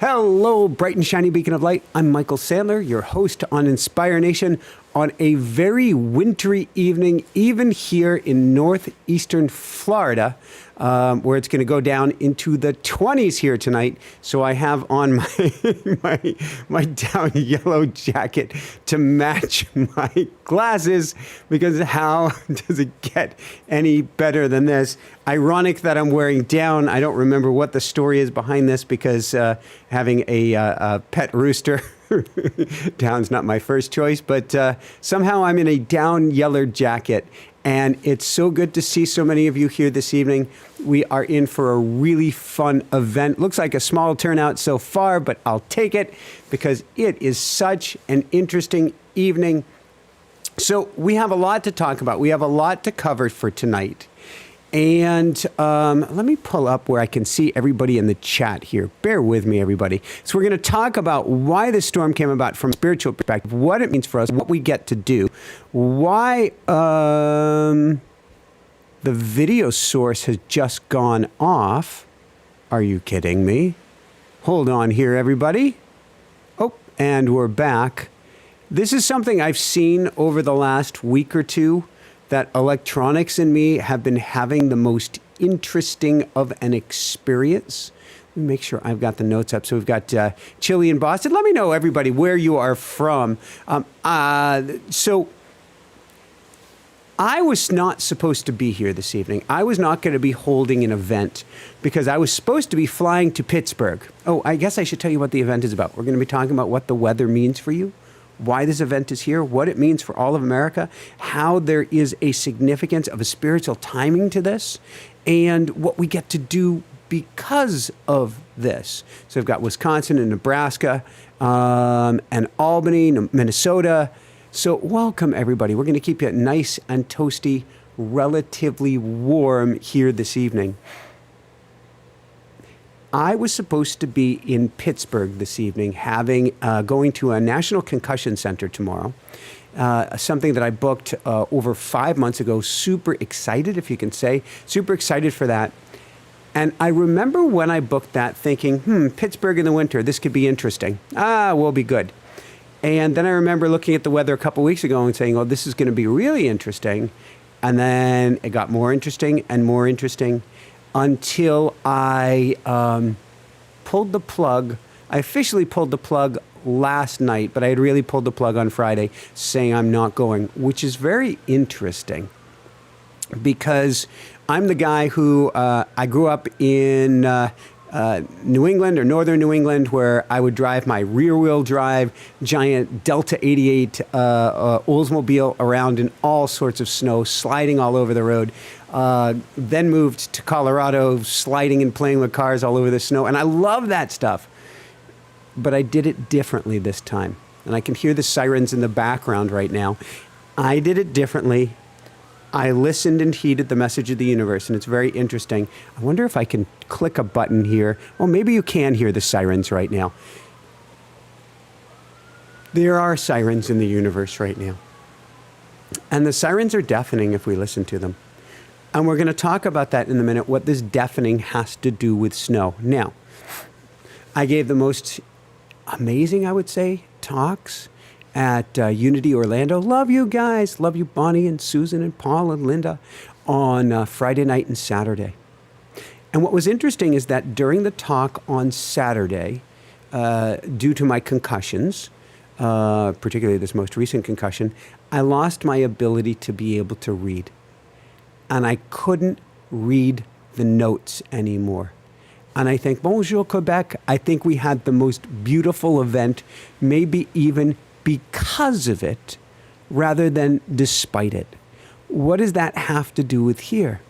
Hello, bright and shiny beacon of light. I'm Michael Sandler, your host on Inspire Nation on a very wintry evening, even here in northeastern Florida, where it's going to go down into the 20s here tonight. So I have on my down yellow jacket to match my glasses, because how does it get any better than this? Ironic that I'm wearing down. I don't remember what the story is behind this, because having a pet rooster, down's not my first choice, but somehow I'm in a down yellow jacket, and it's so good to see so many of you here this evening. We are in for a really fun event. Looks like a small turnout so far, but I'll take it because it is such an interesting evening. So we have a lot to talk about. We have a lot to cover for tonight. And let me pull up where I can see everybody in the chat here. Bear with me, everybody. So we're going to talk about why the storm came about from a spiritual perspective, what it means for us, what we get to do, why the video source has just gone off. Are you kidding me? Hold on here, everybody. Oh, and we're back. This is something I've seen over the last week or two, that electronics and me have been having the most interesting of an experience. Let me make sure I've got the notes up. So we've got Chile in Boston. Let me know, everybody, where you are from. So I was not supposed to be here this evening. I was not going to be holding an event because I was supposed to be flying to Pittsburgh. Oh, I guess I should tell you what the event is about. We're going to be talking about what the weather means for you, why this event is here, what it means for all of America, how there is a significance of a spiritual timing to this, and what we get to do because of this. So we've got Wisconsin and Nebraska, and Albany, Minnesota. So welcome, everybody. We're going to keep you nice and toasty, relatively warm here this evening. I was supposed to be in Pittsburgh this evening, going to a National Concussion Center tomorrow, something that I booked over 5 months ago. Super excited, if you can say, super excited for that. And I remember when I booked that thinking, Pittsburgh in the winter, this could be interesting. We'll be good. And then I remember looking at the weather a couple weeks ago and saying, oh, this is going to be really interesting. And then it got more interesting and more interesting, until I pulled the plug. I officially pulled the plug last night, but I had really pulled the plug on Friday, saying I'm not going, which is very interesting because I'm the guy who I grew up in New England or northern New England, where I would drive my rear-wheel drive giant Delta 88 Oldsmobile around in all sorts of snow, sliding all over the road. Then moved to Colorado, sliding and playing with cars all over the snow. And I love that stuff. But I did it differently this time. And I can hear the sirens in the background right now. I did it differently. I listened and heeded the message of the universe, and it's very interesting. I wonder if I can click a button here. Well, maybe you can hear the sirens right now. There are sirens in the universe right now. And the sirens are deafening if we listen to them. And we're going to talk about that in a minute, what this deafening has to do with snow. Now, I gave the most amazing, I would say, talks at Unity Orlando. Love you guys. Love you, Bonnie and Susan and Paul and Linda, on Friday night and Saturday. And what was interesting is that during the talk on Saturday, due to my concussions, particularly this most recent concussion, I lost my ability to be able to read. And I couldn't read the notes anymore. And I think, bonjour, Quebec. I think we had the most beautiful event, maybe even because of it, rather than despite it. What does that have to do with here?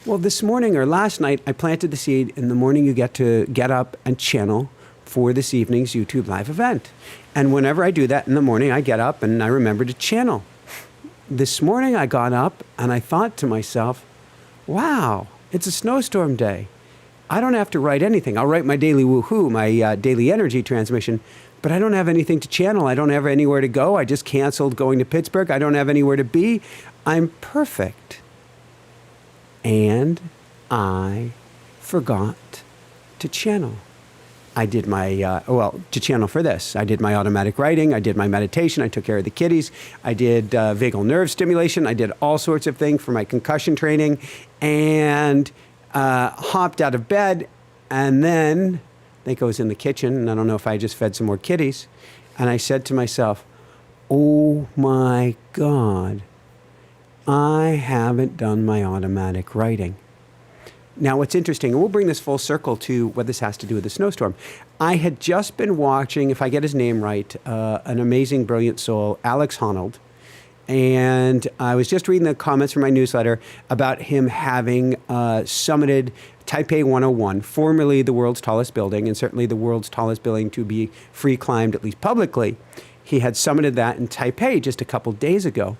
Well, this morning or last night, I planted the seed. In the morning, you get to get up and channel for this evening's YouTube live event. And whenever I do that in the morning, I get up and I remember to channel. This morning I got up and I thought to myself, wow, it's a snowstorm day. I don't have to write anything. I'll write my daily woohoo, my daily energy transmission, but I don't have anything to channel. I don't have anywhere to go. I just canceled going to Pittsburgh. I don't have anywhere to be. I'm perfect. And I forgot to channel. I did my, to channel for this, I did my automatic writing, I did my meditation, I took care of the kitties, I did vagal nerve stimulation, I did all sorts of things for my concussion training, and hopped out of bed, and then I think I was in the kitchen, and I don't know if I just fed some more kitties, and I said to myself, oh my God, I haven't done my automatic writing. Now, what's interesting, and we'll bring this full circle to what this has to do with the snowstorm. I had just been watching, if I get his name right, an amazing, brilliant soul, Alex Honnold. And I was just reading the comments from my newsletter about him having summited Taipei 101, formerly the world's tallest building, and certainly the world's tallest building to be free climbed, at least publicly. He had summited that in Taipei just a couple days ago.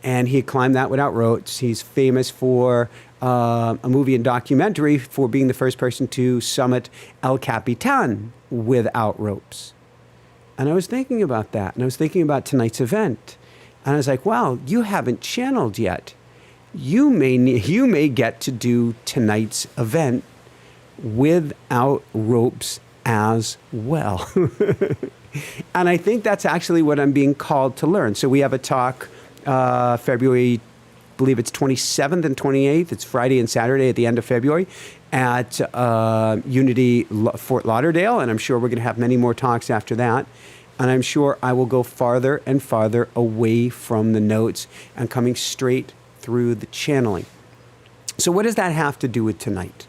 And he climbed that without ropes. He's famous for a movie and documentary for being the first person to summit El Capitan without ropes. And I was thinking about that, and I was thinking about tonight's event. And I was like, wow, you haven't channeled yet. You may get to do tonight's event without ropes as well. And I think that's actually what I'm being called to learn. So we have a talk February, I believe it's 27th and 28th. It's Friday and Saturday at the end of February at Unity Fort Lauderdale. And I'm sure we're going to have many more talks after that. And I'm sure I will go farther and farther away from the notes and coming straight through the channeling. So what does that have to do with tonight?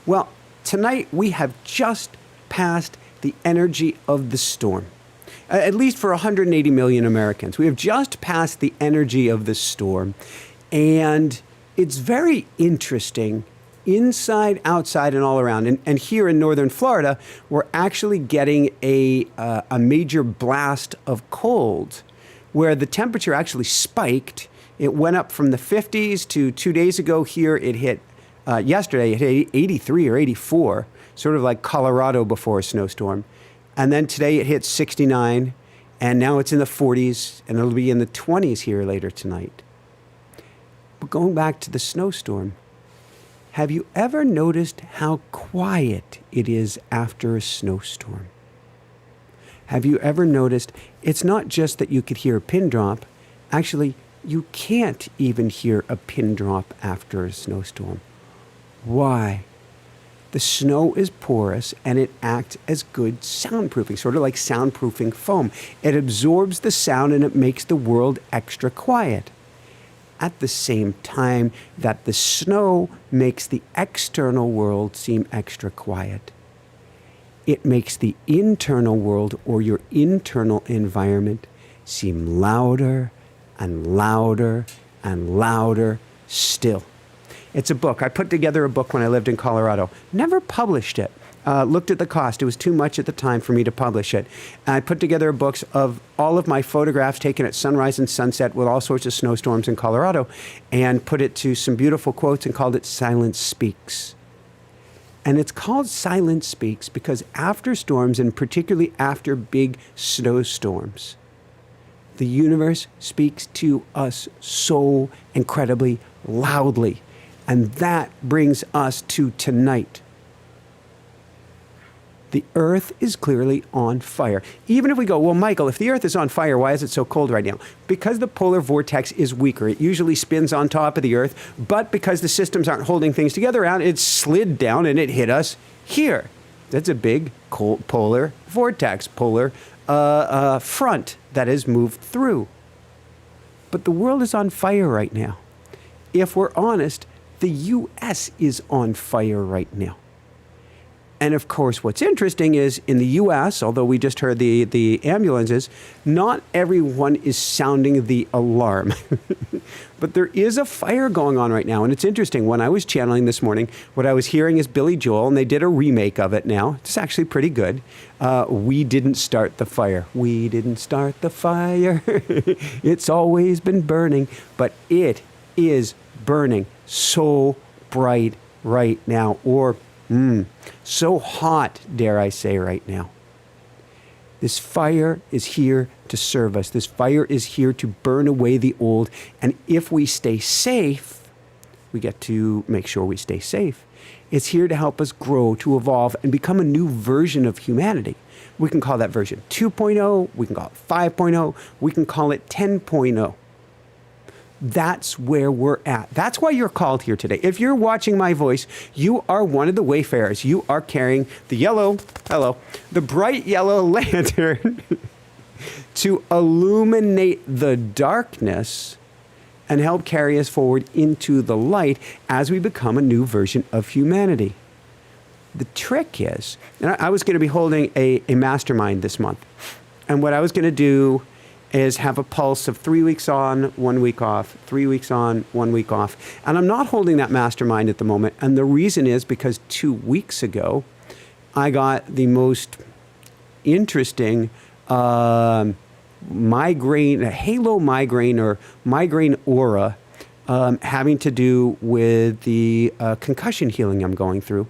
Well, tonight we have just passed the energy of the storm. At least for 180 million Americans. We have just passed the energy of the storm. And it's very interesting inside, outside, and all around. And here in northern Florida, we're actually getting a major blast of cold where the temperature actually spiked. It went up from the 50s to 2 days ago here. It hit, yesterday, it hit 83 or 84, sort of like Colorado before a snowstorm. And then today it hit 69, and now it's in the 40s, and it'll be in the 20s here later tonight. But going back to the snowstorm, have you ever noticed how quiet it is after a snowstorm? Have you ever noticed it's not just that you could hear a pin drop, actually you can't even hear a pin drop after a snowstorm. Why? The snow is porous and it acts as good soundproofing, sort of like soundproofing foam. It absorbs the sound and it makes the world extra quiet. At the same time that the snow makes the external world seem extra quiet, it makes the internal world or your internal environment seem louder and louder and louder still. It's a book. I put together a book when I lived in Colorado. Never published it. Looked at the cost. It was too much at the time for me to publish it. And I put together books of all of my photographs taken at sunrise and sunset with all sorts of snowstorms in Colorado and put it to some beautiful quotes and called it Silence Speaks. And it's called Silence Speaks because after storms, and particularly after big snowstorms, the universe speaks to us so incredibly loudly. And that brings us to tonight. The earth is clearly on fire. Even if we go, well, Michael, if the earth is on fire, why is it so cold right now? Because the polar vortex is weaker. It usually spins on top of the earth, but because the systems aren't holding things together around, it slid down and it hit us here. That's a big cold polar vortex, polar front that has moved through. But the world is on fire right now. If we're honest, the U.S. is on fire right now. And of course, what's interesting is in the U.S., although we just heard the ambulances, not everyone is sounding the alarm. But there is a fire going on right now. And it's interesting. When I was channeling this morning, what I was hearing is Billy Joel, and they did a remake of it now. It's actually pretty good. We didn't start the fire. We didn't start the fire. It's always been burning. But it is burning so bright right now, or so hot, dare I say, right now. This fire is here to serve us. This fire is here to burn away the old. And if we stay safe, we get to make sure we stay safe. It's here to help us grow, to evolve, and become a new version of humanity. We can call that version 2.0, we can call it 5.0, we can call it 10.0. That's where we're at. That's why you're called here today. If you're watching my voice, you are one of the wayfarers. You are carrying the bright yellow lantern to illuminate the darkness and help carry us forward into the light as we become a new version of humanity. The trick is, and I was going to be holding a mastermind this month, and what I was going to do is have a pulse of 3 weeks on, 1 week off, 3 weeks on, 1 week off. And I'm not holding that mastermind at the moment. And the reason is because 2 weeks ago, I got the most interesting migraine, halo migraine or migraine aura, having to do with the concussion healing I'm going through.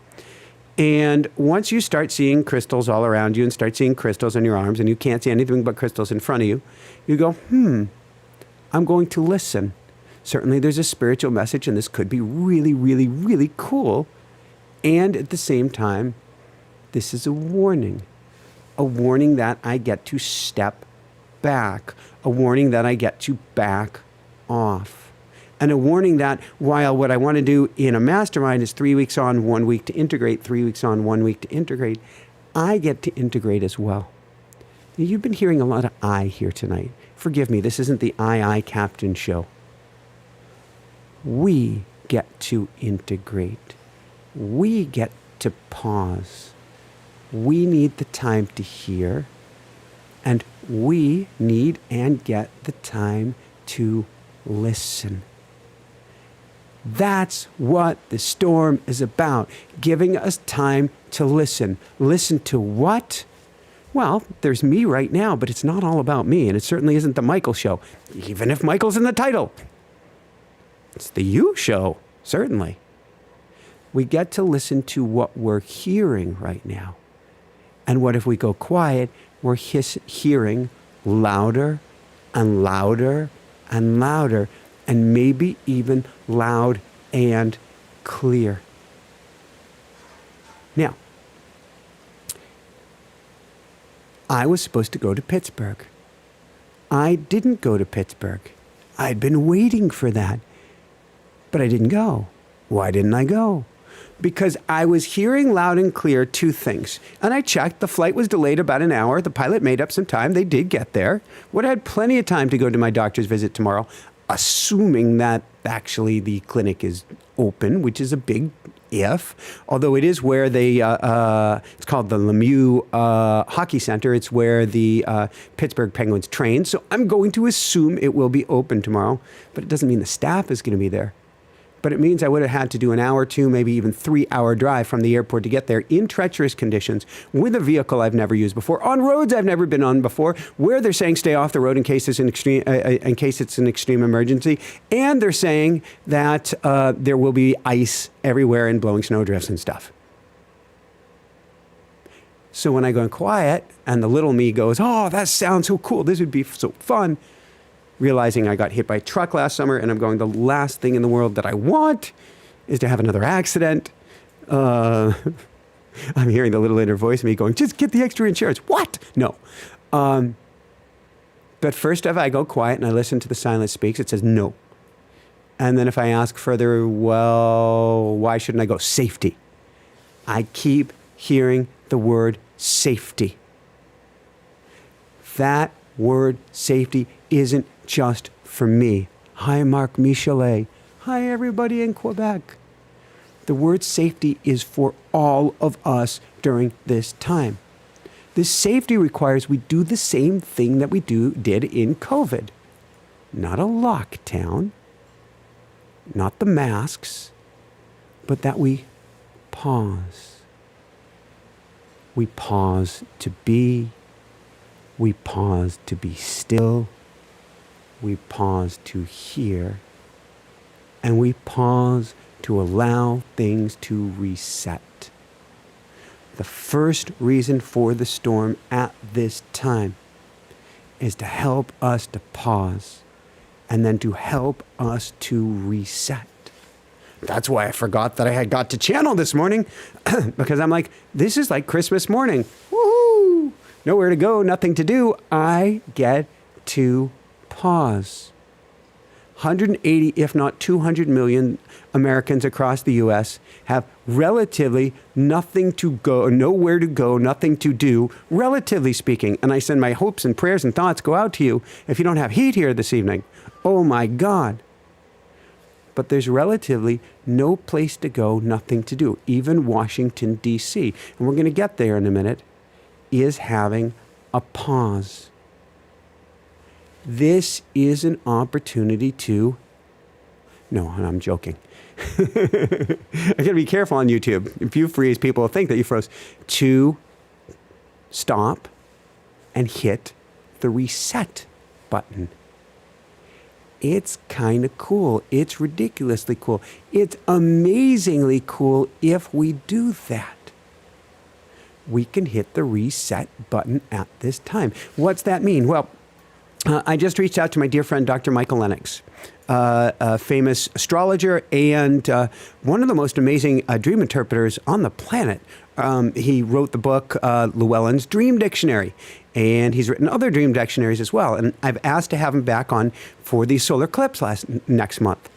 And once you start seeing crystals all around you and start seeing crystals on your arms and you can't see anything but crystals in front of you, you go, I'm going to listen. Certainly there's a spiritual message and this could be really, really, really cool. And at the same time, this is a warning that I get to step back, a warning that I get to back off. And a warning that while what I want to do in a mastermind is 3 weeks on, 1 week to integrate, 3 weeks on, 1 week to integrate, I get to integrate as well. You've been hearing a lot of I here tonight. Forgive me, this isn't the I Captain show. We get to integrate. We get to pause. We need the time to hear, and we need and get the time to listen. That's what the storm is about, giving us time to listen. Listen to what? Well, there's me right now, but it's not all about me, and it certainly isn't the Michael show, even if Michael's in the title. It's the you show, certainly. We get to listen to what we're hearing right now. And what if we go quiet, we're hearing louder and louder and louder, and maybe even loud and clear. Now, I was supposed to go to Pittsburgh. I didn't go to Pittsburgh. I'd been waiting for that, but I didn't go. Why didn't I go? Because I was hearing loud and clear two things. And I checked. The flight was delayed about an hour. The pilot made up some time. They did get there. Would have had plenty of time to go to my doctor's visit tomorrow, assuming that actually the clinic is open, which is a big if. Although it is where they, it's called the Lemieux Hockey Center. It's where the Pittsburgh Penguins train. So I'm going to assume it will be open tomorrow. But it doesn't mean the staff is going to be there. But it means I would have had to do an hour, 2, maybe even 3-hour drive from the airport to get there in treacherous conditions with a vehicle I've never used before, on roads I've never been on before, where they're saying stay off the road in case it's an extreme emergency, and they're saying that there will be ice everywhere and blowing snowdrifts and stuff. So when I go quiet and the little me goes, oh, that sounds so cool, this would be so fun, realizing I got hit by a truck last summer, and I'm going, the last thing in the world that I want is to have another accident. I'm hearing the little inner voice of me going, just get the extra insurance. What? No. But first off, I go quiet and I listen to the silence speaks. It says no. And then if I ask further, well, why shouldn't I go? Safety. I keep hearing the word safety. That word safety isn't just for me. Hi, Marc Michelet. Hi, everybody in Quebec. The word safety is for all of us during this time. This safety requires we do the same thing that we did in COVID. Not a lockdown, not the masks, but that we pause. We pause to be. We pause to be still. We pause to hear. And we pause to allow things to reset. The first reason for the storm at this time is to help us to pause and then to help us to reset. That's why I forgot that I had got to channel this morning because I'm like, this is like Christmas morning. Woohoo! Nowhere to go, nothing to do. I get to pause. 180, if not 200 million Americans across the U.S. have relatively nothing to go, nowhere to go, nothing to do, relatively speaking. And I send my hopes and prayers and thoughts go out to you if you don't have heat here this evening. Oh my God. But there's relatively no place to go, nothing to do. Even Washington, D.C., and we're going to get there in a minute, is having a pause. This is an opportunity to, no, I'm joking. I got to be careful on YouTube. If you freeze, people will think that you froze. To stop and hit the reset button. It's kind of cool. It's ridiculously cool. It's amazingly cool if we do that. We can hit the reset button at this time. What's that mean? Well, I just reached out to my dear friend, Dr. Michael Lennox, a famous astrologer and one of the most amazing dream interpreters on the planet. He wrote the book, Llewellyn's Dream Dictionary, and he's written other dream dictionaries as well. And I've asked to have him back on for the solar eclipse next month.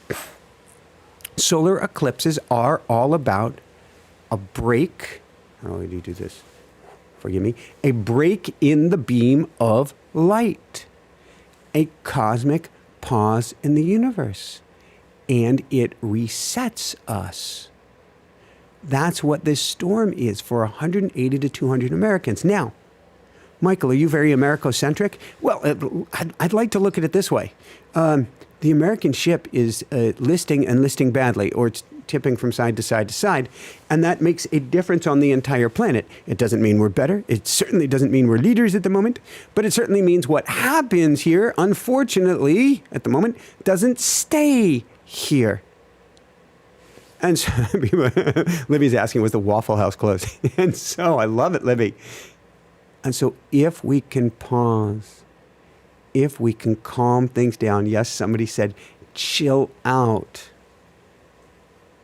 Solar eclipses are all about a break. How do you do this? Forgive me. A break in the beam of light. A cosmic pause in the universe. And it resets us. That's what this storm is for 180 to 200 Americans. Now, Michael, are you very Americocentric? Well, I'd like to look at it this way. The American ship is listing badly, or it's tipping from side to side to side, and that makes a difference on the entire planet. It doesn't mean we're better. It certainly doesn't mean we're leaders at the moment, but it certainly means what happens here, unfortunately, at the moment, doesn't stay here. And so, Libby's asking, was the Waffle House closed? And so, I love it, Libby. And so, if we can pause, if we can calm things down, yes, somebody said, chill out,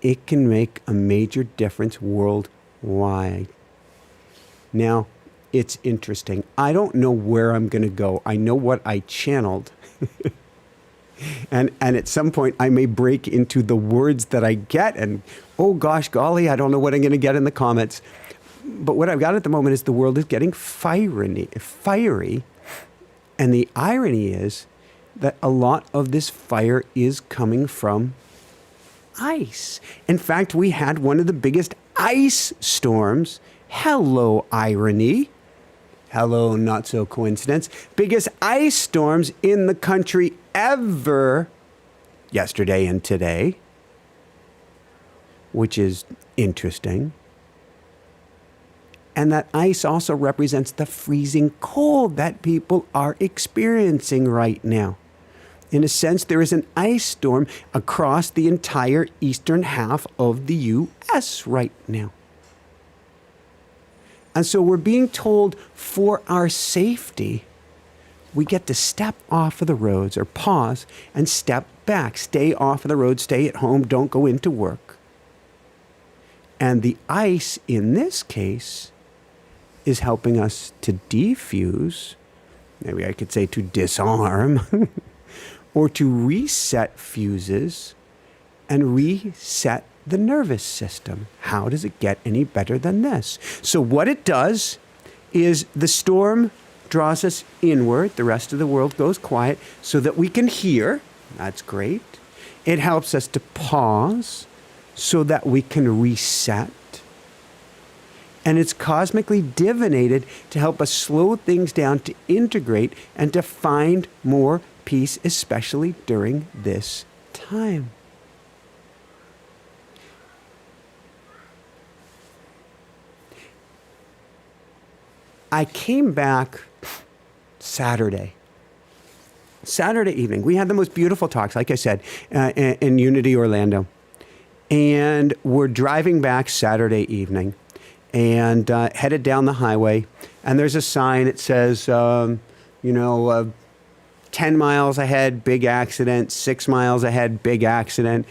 it can make a major difference worldwide. Now, it's interesting. I don't know where I'm going to go. I know what I channeled. And at some point, I may break into the words that I get. And, oh, gosh, golly, I don't know what I'm going to get in the comments. But what I've got at the moment is the world is getting fiery. And the irony is that a lot of this fire is coming from ice. In fact, we had one of the biggest ice storms. Hello, irony. Hello, not so coincidence. Biggest ice storms in the country ever yesterday and today, which is interesting. And that ice also represents the freezing cold that people are experiencing right now. In a sense, there is an ice storm across the entire eastern half of the U.S. right now. And so we're being told for our safety, we get to step off of the roads or pause and step back. Stay off of the road, stay at home, don't go into work. And the ice, in this case, is helping us to defuse, maybe I could say to disarm, or to reset fuses and reset the nervous system. How does it get any better than this? So what it does is the storm draws us inward. The rest of the world goes quiet so that we can hear. That's great. It helps us to pause so that we can reset. And it's cosmically divinated to help us slow things down, to integrate, and to find more peace, especially during this time. I came back Saturday evening. We had the most beautiful talks, like I said, in Unity, Orlando. And we're driving back Saturday evening and headed down the highway. And there's a sign that says, 10 miles ahead, big accident, 6 miles ahead, big accident.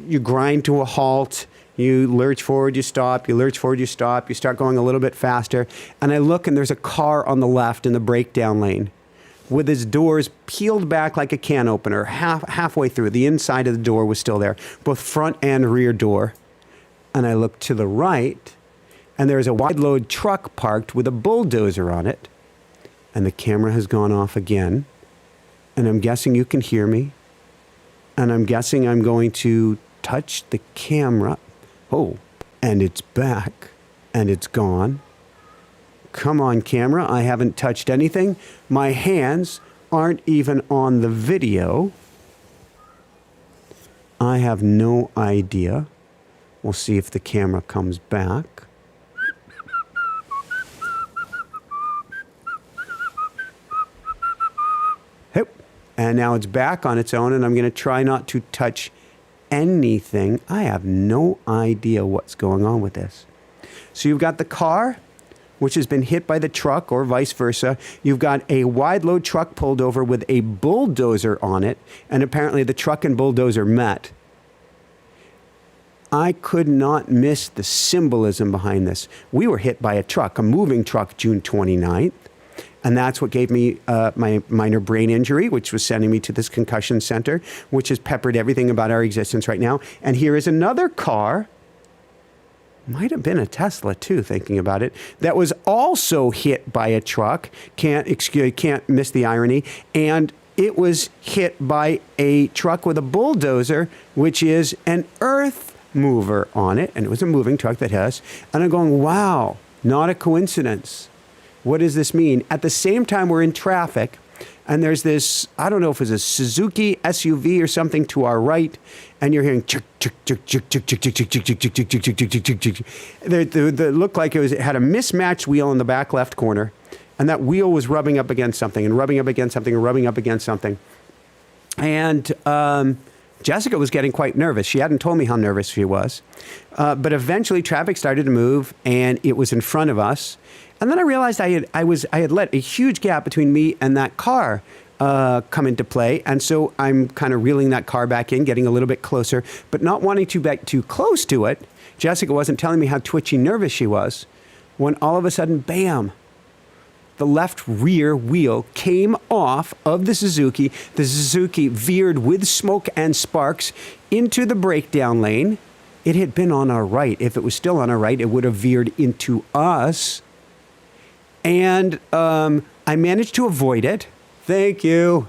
you grind to a halt. You lurch forward, you stop, you lurch forward, you stop, you start going a little bit faster. And I look and there's a car on the left in the breakdown lane with its doors peeled back like a can opener, halfway through. The inside of the door was still there, both front and rear door. And I look to the right and there's a wide load truck parked with a bulldozer on it. And the camera has gone off again. And I'm guessing you can hear me. And I'm guessing I'm going to touch the camera. Oh, and it's back, and it's gone. Come on, camera, I haven't touched anything. My hands aren't even on the video. I have no idea. We'll see if the camera comes back. Hey, and now it's back on its own, and I'm going to try not to touch anything. I have no idea what's going on with this. So you've got the car, which has been hit by the truck or vice versa. You've got a wide load truck pulled over with a bulldozer on it. And apparently the truck and bulldozer met. I could not miss the symbolism behind this. We were hit by a truck, a moving truck, June 29th. And that's what gave me my minor brain injury, which was sending me to this concussion center, which has peppered everything about our existence right now. And here is another car, might have been a Tesla too, thinking about it, that was also hit by a truck. Can't miss the irony. And it was hit by a truck with a bulldozer, which is an earth mover on it. And it was a moving truck that has. And I'm going, wow, not a coincidence. What does this mean? At the same time, we're in traffic, and there's this, I don't know if it's a Suzuki SUV or something to our right, and you're hearing chick, chick, chick, chick, chick, chick, chick, chick, chick, chick, chick, chick, chick, chick, chick, chick, chick. It looked like it had a mismatched wheel in the back left corner, and that wheel was rubbing up against something, and rubbing up against something, and rubbing up against something. And Jessica was getting quite nervous. She hadn't told me how nervous she was. But eventually traffic started to move, and it was in front of us. And then I realized I had let a huge gap between me and that car come into play. And so I'm kind of reeling that car back in, getting a little bit closer, but not wanting to get too close to it. Jessica wasn't telling me how twitchy nervous she was when all of a sudden, bam, the left rear wheel came off of the Suzuki. The Suzuki veered with smoke and sparks into the breakdown lane. It had been on our right. If it was still on our right, it would have veered into us. And I managed to avoid it. Thank you.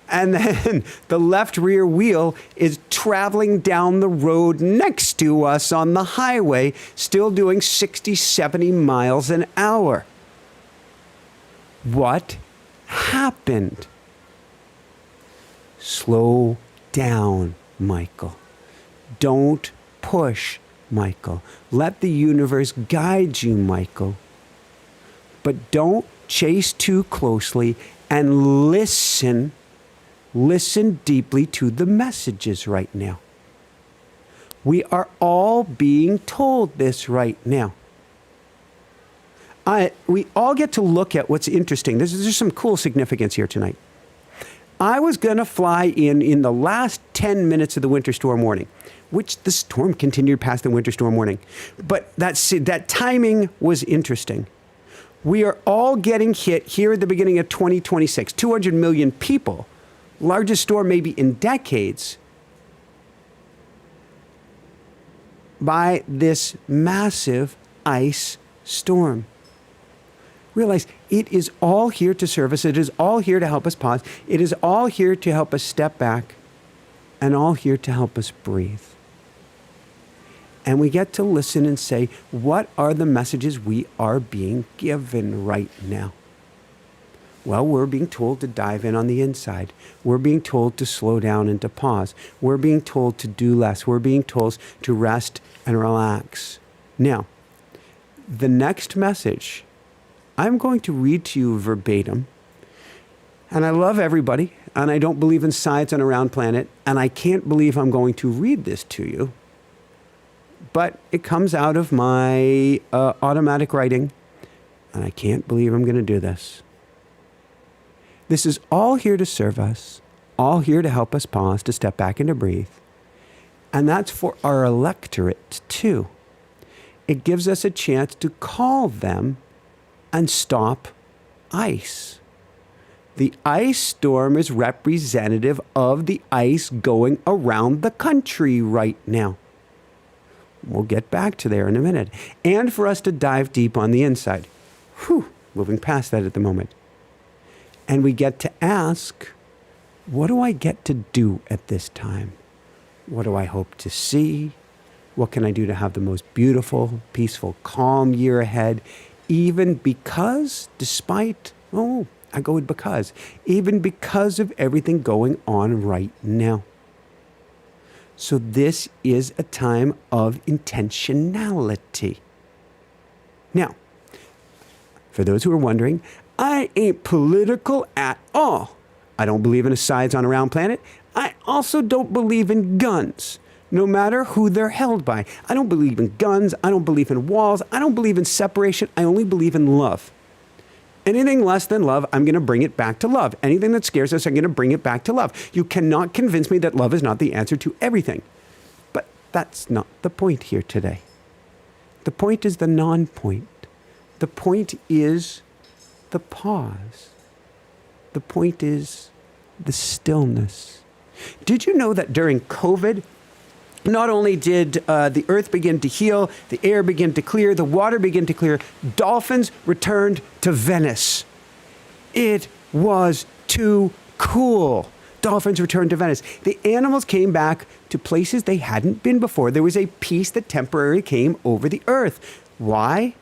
And then the left rear wheel is traveling down the road next to us on the highway, still doing 60, 70 miles an hour. What happened? Slow down, Michael. Don't push, Michael. Let the universe guide you, Michael. But don't chase too closely and listen deeply to the messages right now. We are all being told this right now. We all get to look at what's interesting. There's some cool significance here tonight. I was going to fly in the last 10 minutes of the winter storm warning, which the storm continued past the winter storm warning. But that timing was interesting. We are all getting hit here at the beginning of 2026. 200 million people, largest storm maybe in decades, by this massive ice storm. Realize it is all here to serve us. It is all here to help us pause. It is all here to help us step back, and all here to help us breathe. And we get to listen and say, what are the messages we are being given right now? Well, we're being told to dive in on the inside. We're being told to slow down and to pause. We're being told to do less. We're being told to rest and relax. Now, the next message, I'm going to read to you verbatim. And I love everybody, and I don't believe in science on a round planet, and I can't believe I'm going to read this to you. But it comes out of my automatic writing, and I can't believe I'm going to do this. This is all here to serve us, all here to help us pause, to step back and to breathe. And that's for our electorate, too. It gives us a chance to call them and stop ice. The ice storm is representative of the ice going around the country right now. We'll get back to there in a minute. And for us to dive deep on the inside. Moving past that at the moment. And we get to ask, what do I get to do at this time? What do I hope to see? What can I do to have the most beautiful, peaceful, calm year ahead? Even because, even because of everything going on right now. So this is a time of intentionality. Now, for those who are wondering, I ain't political at all. I don't believe in a sides on a round planet. I also don't believe in guns, no matter who they're held by. I don't believe in guns. I don't believe in walls. I don't believe in separation. I only believe in love. Anything less than love, I'm going to bring it back to love. Anything that scares us, I'm going to bring it back to love. You cannot convince me that love is not the answer to everything. But that's not the point here today. The point is the non-point. The point is the pause. The point is the stillness. Did you know that during COVID, not only did the earth begin to heal, the air begin to clear, the water begin to clear, dolphins returned to Venice. It was too cool. Dolphins returned to Venice. The animals came back to places they hadn't been before. There was a peace that temporarily came over the earth. Why?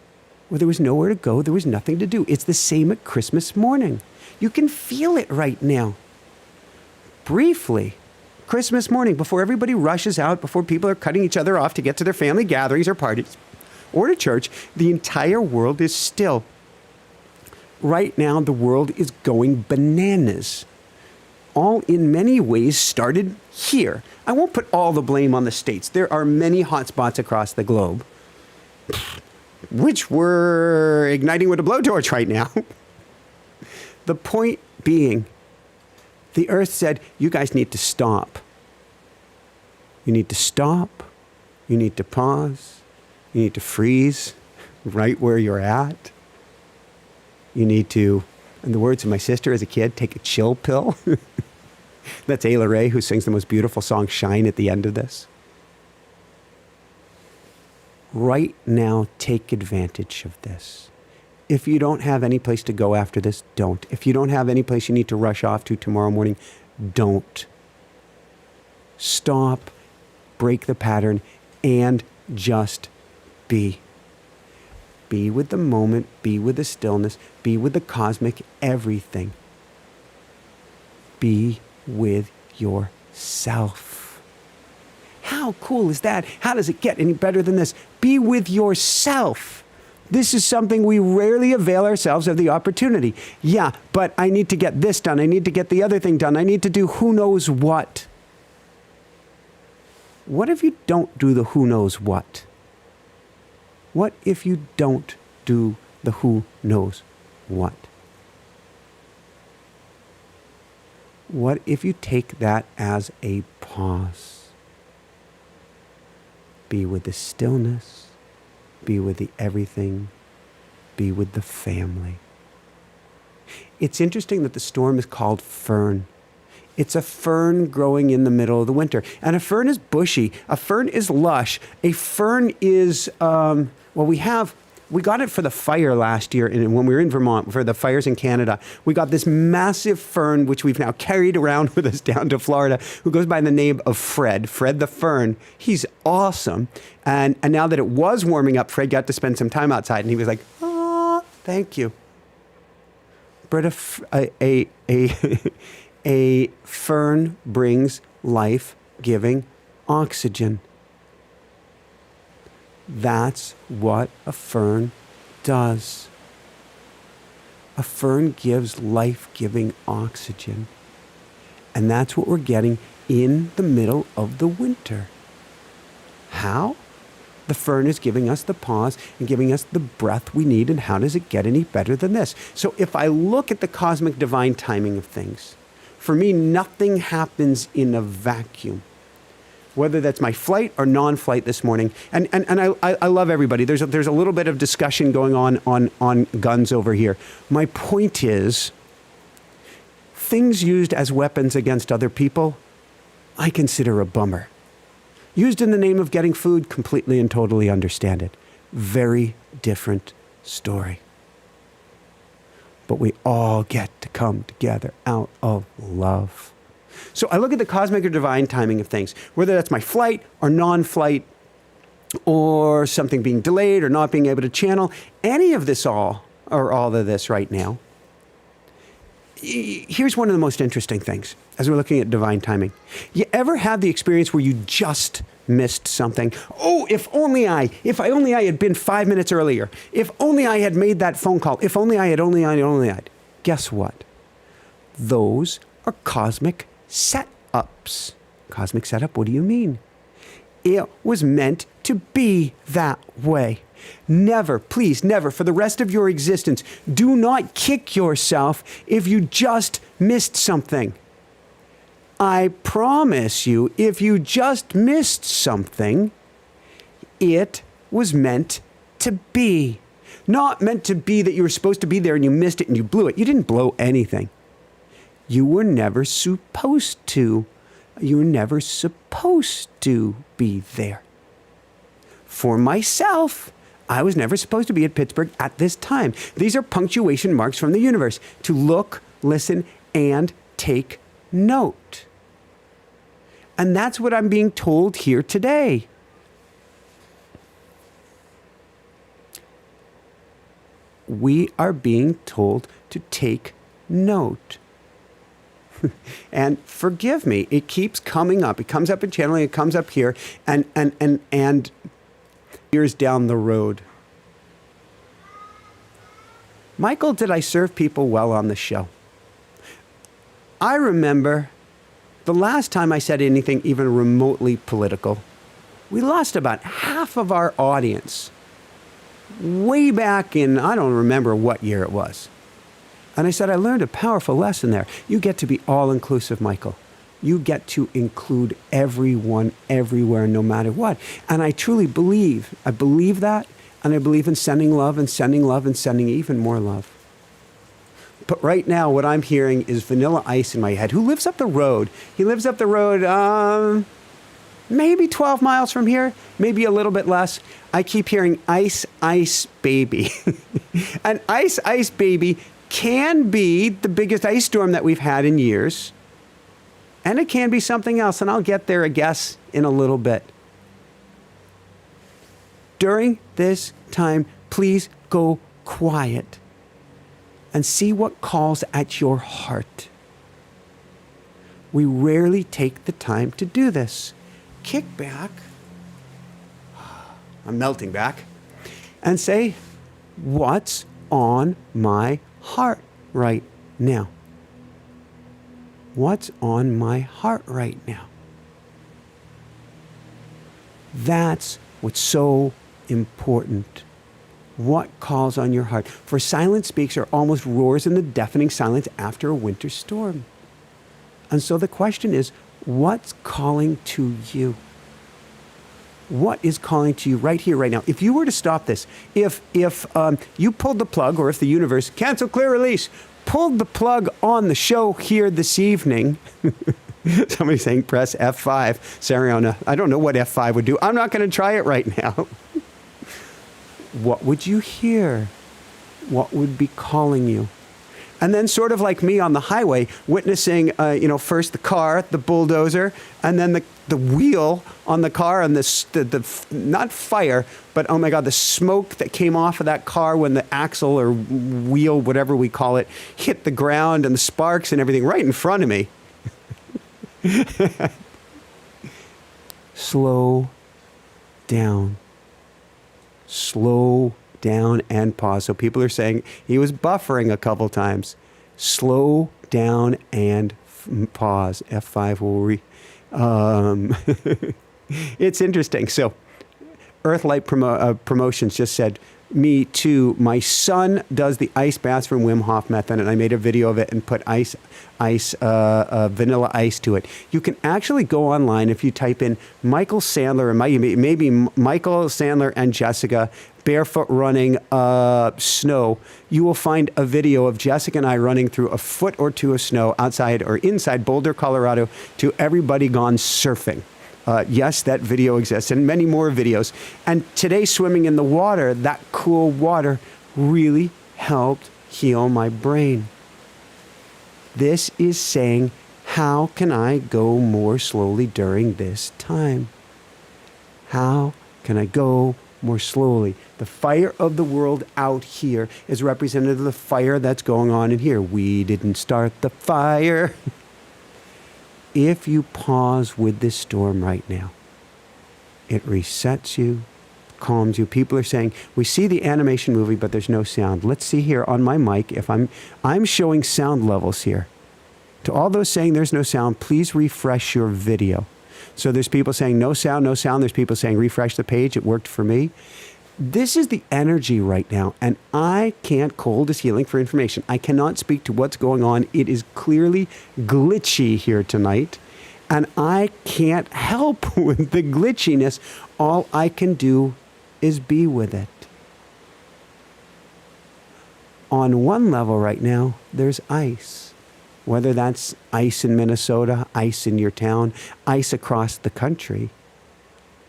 Well, there was nowhere to go. There was nothing to do. It's the same at Christmas morning. You can feel it right now. Briefly, Christmas morning, before everybody rushes out, before people are cutting each other off to get to their family gatherings or parties or to church, the entire world is still. Right now, the world is going bananas. All in many ways started here. I won't put all the blame on the States. There are many hotspots across the globe, which we're igniting with a blowtorch right now. The point being, the earth said, you guys need to stop. You need to stop. You need to pause. You need to freeze right where you're at. You need to, in the words of my sister as a kid, take a chill pill. That's Ayla Ray, who sings the most beautiful song, Shine, at the end of this. Right now, take advantage of this. If you don't have any place to go after this, don't. If you don't have any place you need to rush off to tomorrow morning, don't. Stop, break the pattern, and just be. Be with the moment, be with the stillness, be with the cosmic everything. Be with yourself. How cool is that? How does it get any better than this? Be with yourself. This is something we rarely avail ourselves of the opportunity. Yeah, but I need to get this done. I need to get the other thing done. I need to do who knows what. What if you don't do the who knows what? What if you don't do the who knows what? What if you take that as a pause? Be with the stillness. Be with the everything. Be with the family. It's interesting that the storm is called Fern. It's a fern growing in the middle of the winter. And a fern is bushy. A fern is lush. A fern is, we got it for the fire last year when we were in Vermont, for the fires in Canada. We got this massive fern, which we've now carried around with us down to Florida, who goes by the name of Fred the fern. He's awesome. And now that it was warming up, Fred got to spend some time outside, and he was like, oh, thank you. But a fern brings life-giving oxygen. That's what a fern does. A fern gives life-giving oxygen. And that's what we're getting in the middle of the winter. How? The fern is giving us the pause and giving us the breath we need. And how does it get any better than this? So if I look at the cosmic divine timing of things, for me, nothing happens in a vacuum. whether that's my flight or non-flight this morning. And I love everybody. There's a little bit of discussion going on guns over here. My point is, things used as weapons against other people, I consider a bummer. Used in the name of getting food, completely and totally understand it. Very different story. But we all get to come together out of love. So I look at the cosmic or divine timing of things, whether that's my flight or non-flight, or something being delayed or not being able to channel, any of this all of this right now. Here's one of the most interesting things as we're looking at divine timing. You ever have the experience where you just missed something? Oh, if only I had been 5 minutes earlier. If only I had made that phone call. If only I had. Guess what? Those are cosmic setups. Cosmic setup, what do you mean? It was meant to be that way. Never, please, never, for the rest of your existence, do not kick yourself if you just missed something. I promise you, if you just missed something, it was meant to be. Not meant to be that you were supposed to be there and you missed it and you blew it. You didn't blow anything. You were never supposed to. You were never supposed to be there. For myself, I was never supposed to be at Pittsburgh at this time. These are punctuation marks from the universe to look, listen, and take note. And that's what I'm being told here today. We are being told to take note. And forgive me, it keeps coming up. It comes up in channeling, it comes up here, and years down the road. Michael, did I serve people well on the show? I remember the last time I said anything even remotely political, we lost about half of our audience way back in, I don't remember what year it was. And I said, I learned a powerful lesson there. You get to be all-inclusive, Michael. You get to include everyone, everywhere, no matter what. And I truly believe, that, and I believe in sending love and sending love and sending even more love. But right now, what I'm hearing is Vanilla Ice in my head, who lives up the road. He lives up the road, maybe 12 miles from here, maybe a little bit less. I keep hearing Ice, Ice Baby. And Ice, Ice Baby can be the biggest ice storm that we've had in years. And it can be something else, and I'll get there, I guess, in a little bit. During this time, please go quiet and see what calls at your heart. We rarely take the time to do this. Kick back. I'm melting back. And say, what's on my heart right now? What's on my heart right now? That's what's so important. What calls on your heart? For silence speaks or almost roars in the deafening silence after a winter storm. And so the question is, what's calling to you? What is calling to you right here, right now? If you were to stop this, if you pulled the plug, or if the universe, cancel, clear, release, pulled the plug on the show here this evening. Somebody's saying press F5. Sariona, I don't know what F5 would do. I'm not going to try it right now. What would you hear? What would be calling you? And then sort of like me on the highway, witnessing, first the car, the bulldozer, and then the wheel on the car, and the not fire, but oh my God, the smoke that came off of that car when the axle or wheel, whatever we call it, hit the ground, and the sparks and everything right in front of me. Slow down. Slow down and pause. So people are saying he was buffering a couple times. Slow down and pause. F5 will it's interesting. So Earthlight Promotions just said, me too. My son does the ice baths from Wim Hof method, and I made a video of it and put vanilla ice to it. You can actually go online if you type in Michael Sandler and maybe Michael Sandler and Jessica barefoot running snow. You will find a video of Jessica and I running through a foot or two of snow outside or inside Boulder, Colorado, to Everybody Gone Surfing. Yes, that video exists, and many more videos. And today, swimming in the water, that cool water really helped heal my brain. This is saying, how can I go more slowly during this time? How can I go more slowly? The fire of the world out here is representative of the fire that's going on in here. We didn't start the fire. If you pause with this storm right now, it resets you, calms you. People are saying, we see the animation movie, but there's no sound. Let's see here on my mic if I'm showing sound levels here. To all those saying there's no sound, please refresh your video. So there's people saying no sound, no sound. There's people saying refresh the page. It worked for me. This is the energy right now, and I can't, cold is healing for information. I cannot speak to what's going on. It is clearly glitchy here tonight, and I can't help with the glitchiness. All I can do is be with it. On one level right now, there's ice. Whether that's ice in Minnesota, ice in your town, ice across the country.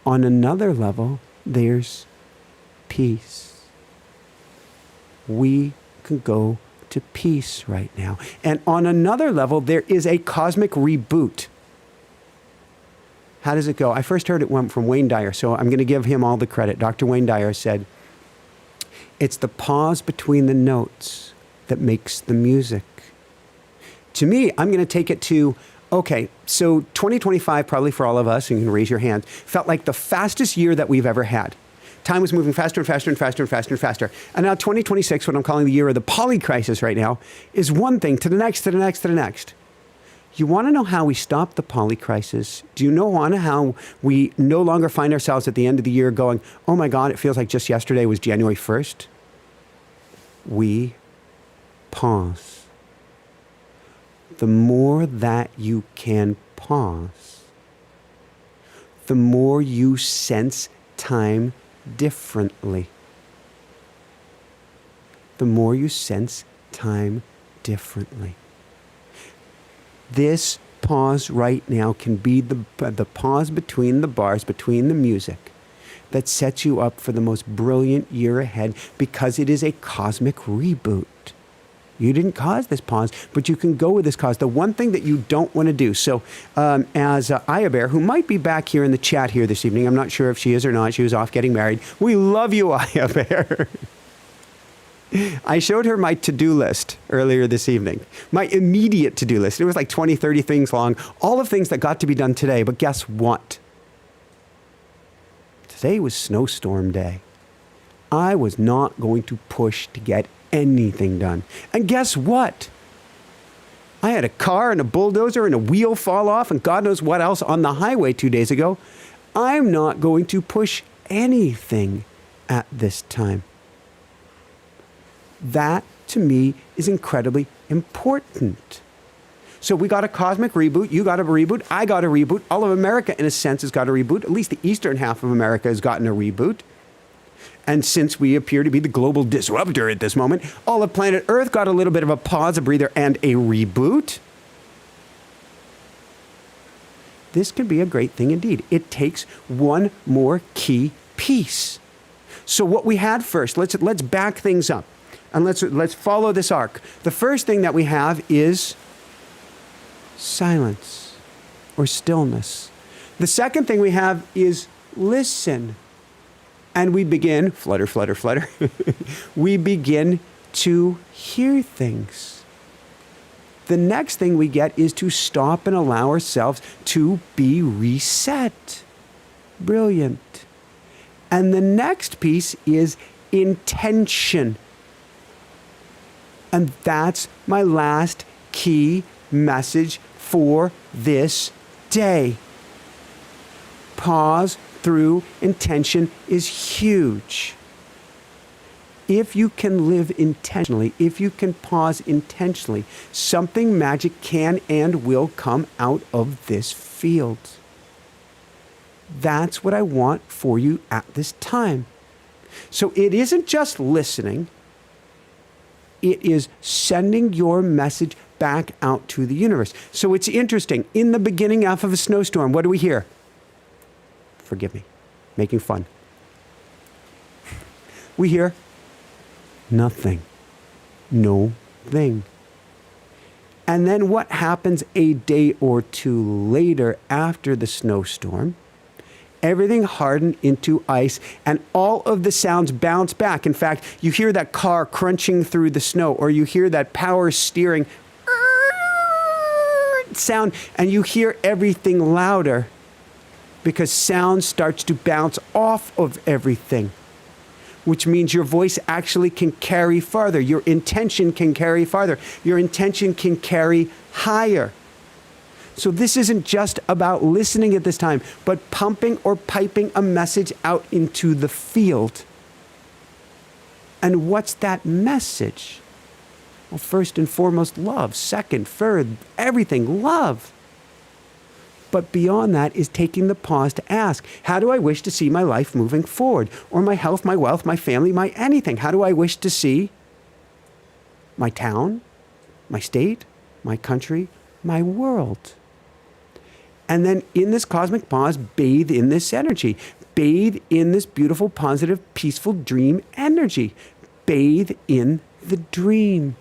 On another level, there's peace. We can go to peace right now. And on another level, there is a cosmic reboot. How does it go? I first heard it went from Wayne Dyer, so I'm going to give him all the credit. Dr. Wayne Dyer said, it's the pause between the notes that makes the music. To me, I'm going to take it to, okay, so 2025, probably for all of us, and you can raise your hand, felt like the fastest year that we've ever had. Time was moving faster and faster and faster and faster and faster. And now 2026, what I'm calling the year of the poly crisis right now, is one thing to the next, to the next, to the next. You want to know how we stop the poly crisis? Do you want to how we no longer find ourselves at the end of the year going, oh my God, it feels like just yesterday was January 1st? We pause. The more that you can pause, the more you sense time differently. The more you sense time differently. This pause right now can be the pause between the bars, between the music, that sets you up for the most brilliant year ahead, because it is a cosmic reboot. You didn't cause this pause, but you can go with this cause. The one thing that you don't want to do. So as Aya Bear, who might be back here in the chat here this evening, I'm not sure if she is or not. She was off getting married. We love you, Aya Bear. I showed her my to-do list earlier this evening. My immediate to-do list. It was like 20, 30 things long. All of things that got to be done today. But guess what? Today was snowstorm day. I was not going to push to get anything done. And guess what? I had a car and a bulldozer and a wheel fall off and God knows what else on the highway 2 days ago. I'm not going to push anything at this time. That, to me, is incredibly important. So we got a cosmic reboot. You got a reboot. I got a reboot. All of America, in a sense, has got a reboot. At least the eastern half of America has gotten a reboot. And since we appear to be the global disruptor at this moment, all of planet Earth got a little bit of a pause, a breather, and a reboot. This could be a great thing indeed. It takes one more key piece. So what we had first, let's back things up. And let's follow this arc. The first thing that we have is silence or stillness. The second thing we have is listen. And we begin, flutter, flutter, flutter. We begin to hear things. The next thing we get is to stop and allow ourselves to be reset. Brilliant. And the next piece is intention. And that's my last key message for this day. Pause through intention is huge. if you can live intentionally, if you can pause intentionally, something magic can and will come out of this field. That's what I want for you at this time. So it isn't just listening. It is sending your message back out to the universe. So it's interesting. In the beginning half of a snowstorm, what do we hear? Forgive me, making fun. We hear nothing, no thing. And then what happens a day or two later after the snowstorm? Everything hardened into ice, and all of the sounds bounce back. In fact, you hear that car crunching through the snow, or you hear that power steering sound, and you hear everything louder because sound starts to bounce off of everything, which means your voice actually can carry farther. Your intention can carry farther. Your intention can carry higher. So this isn't just about listening at this time, but pumping or piping a message out into the field. And what's that message? Well, first and foremost, love. Second, third, everything, love. But beyond that is taking the pause to ask, how do I wish to see my life moving forward? Or my health, my wealth, my family, my anything? How do I wish to see my town, my state, my country, my world? And then in this cosmic pause, bathe in this energy. Bathe in this beautiful, positive, peaceful dream energy. Bathe in the dream.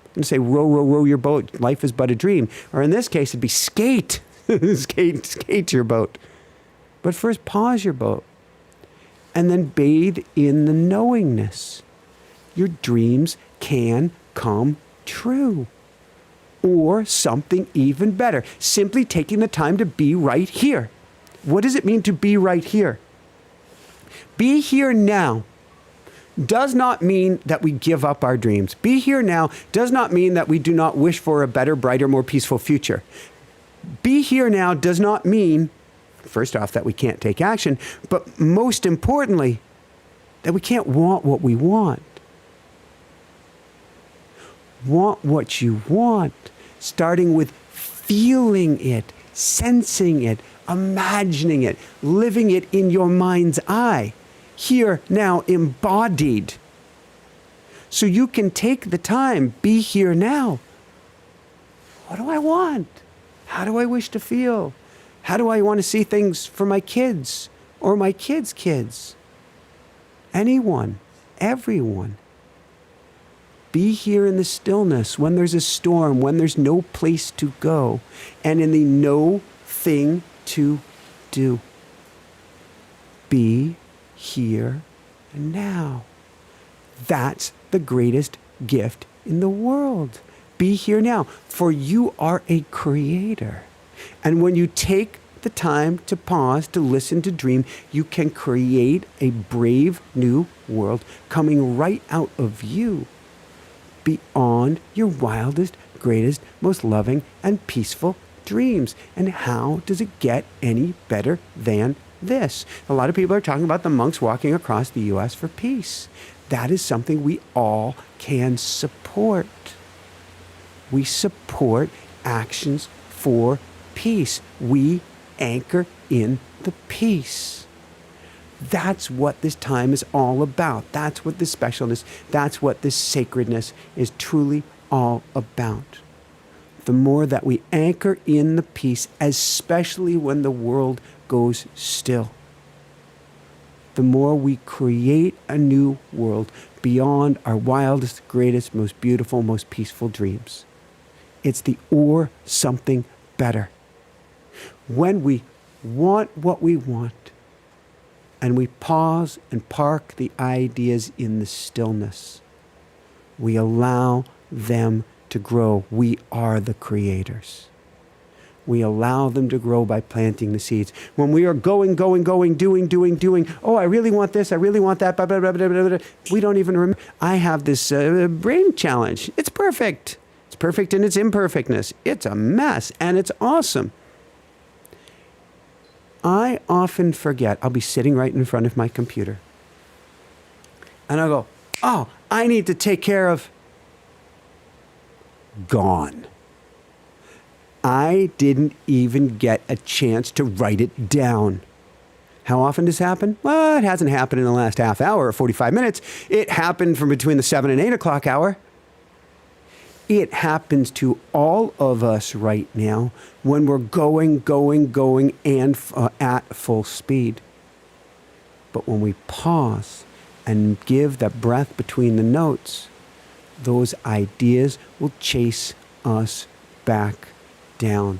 I'm going to say, row, row, row your boat. Life is but a dream. Or in this case, it'd be skate. skate your boat. But first, pause your boat. And then bathe in the knowingness. Your dreams can come true. Or something even better, simply taking the time to be right here. What does it mean to be right here? Be here now does not mean that we give up our dreams. Be here now does not mean that we do not wish for a better, brighter, more peaceful future. Be here now does not mean, first off, that we can't take action, but most importantly, that we can't want what we want. Want what you want, starting with feeling it, sensing it, imagining it, living it in your mind's eye, here, now, embodied. So you can take the time, be here now. What do I want? How do I wish to feel? How do I want to see things for my kids or my kids' kids? Anyone, everyone. Be here in the stillness when there's a storm, when there's no place to go, and in the no thing to do. Be here and now. That's the greatest gift in the world. Be here now, for you are a creator. And when you take the time to pause, to listen, to dream, you can create a brave new world coming right out of you, beyond your wildest, greatest, most loving and peaceful dreams. And how does it get any better than this? A lot of people are talking about the monks walking across the U.S. for peace. That is something we all can support. We support actions for peace. We anchor in the peace. That's what this time is all about. That's what this specialness, that's what this sacredness is truly all about. The more that we anchor in the peace, especially when the world goes still, the more we create a new world beyond our wildest, greatest, most beautiful, most peaceful dreams. It's the or something better. When we want what we want, and we pause and park the ideas in the stillness, we allow them to grow. We are the creators. We allow them to grow by planting the seeds. When we are going, doing, oh, I really want this, I really want that, blah, blah, blah, blah, blah, blah. We don't even remember. I have this brain challenge. It's perfect. It's perfect in its imperfectness. It's a mess, and it's awesome. I often forget. I'll be sitting right in front of my computer, and I'll go, oh, I need to take care of. Gone. I didn't even get a chance to write it down. How often does this happen? Well, it hasn't happened in the last half hour or 45 minutes. It happened from between the 7 and 8 o'clock hour. It happens to all of us right now when we're going, and at full speed. But when we pause and give that breath between the notes, those ideas will chase us back down.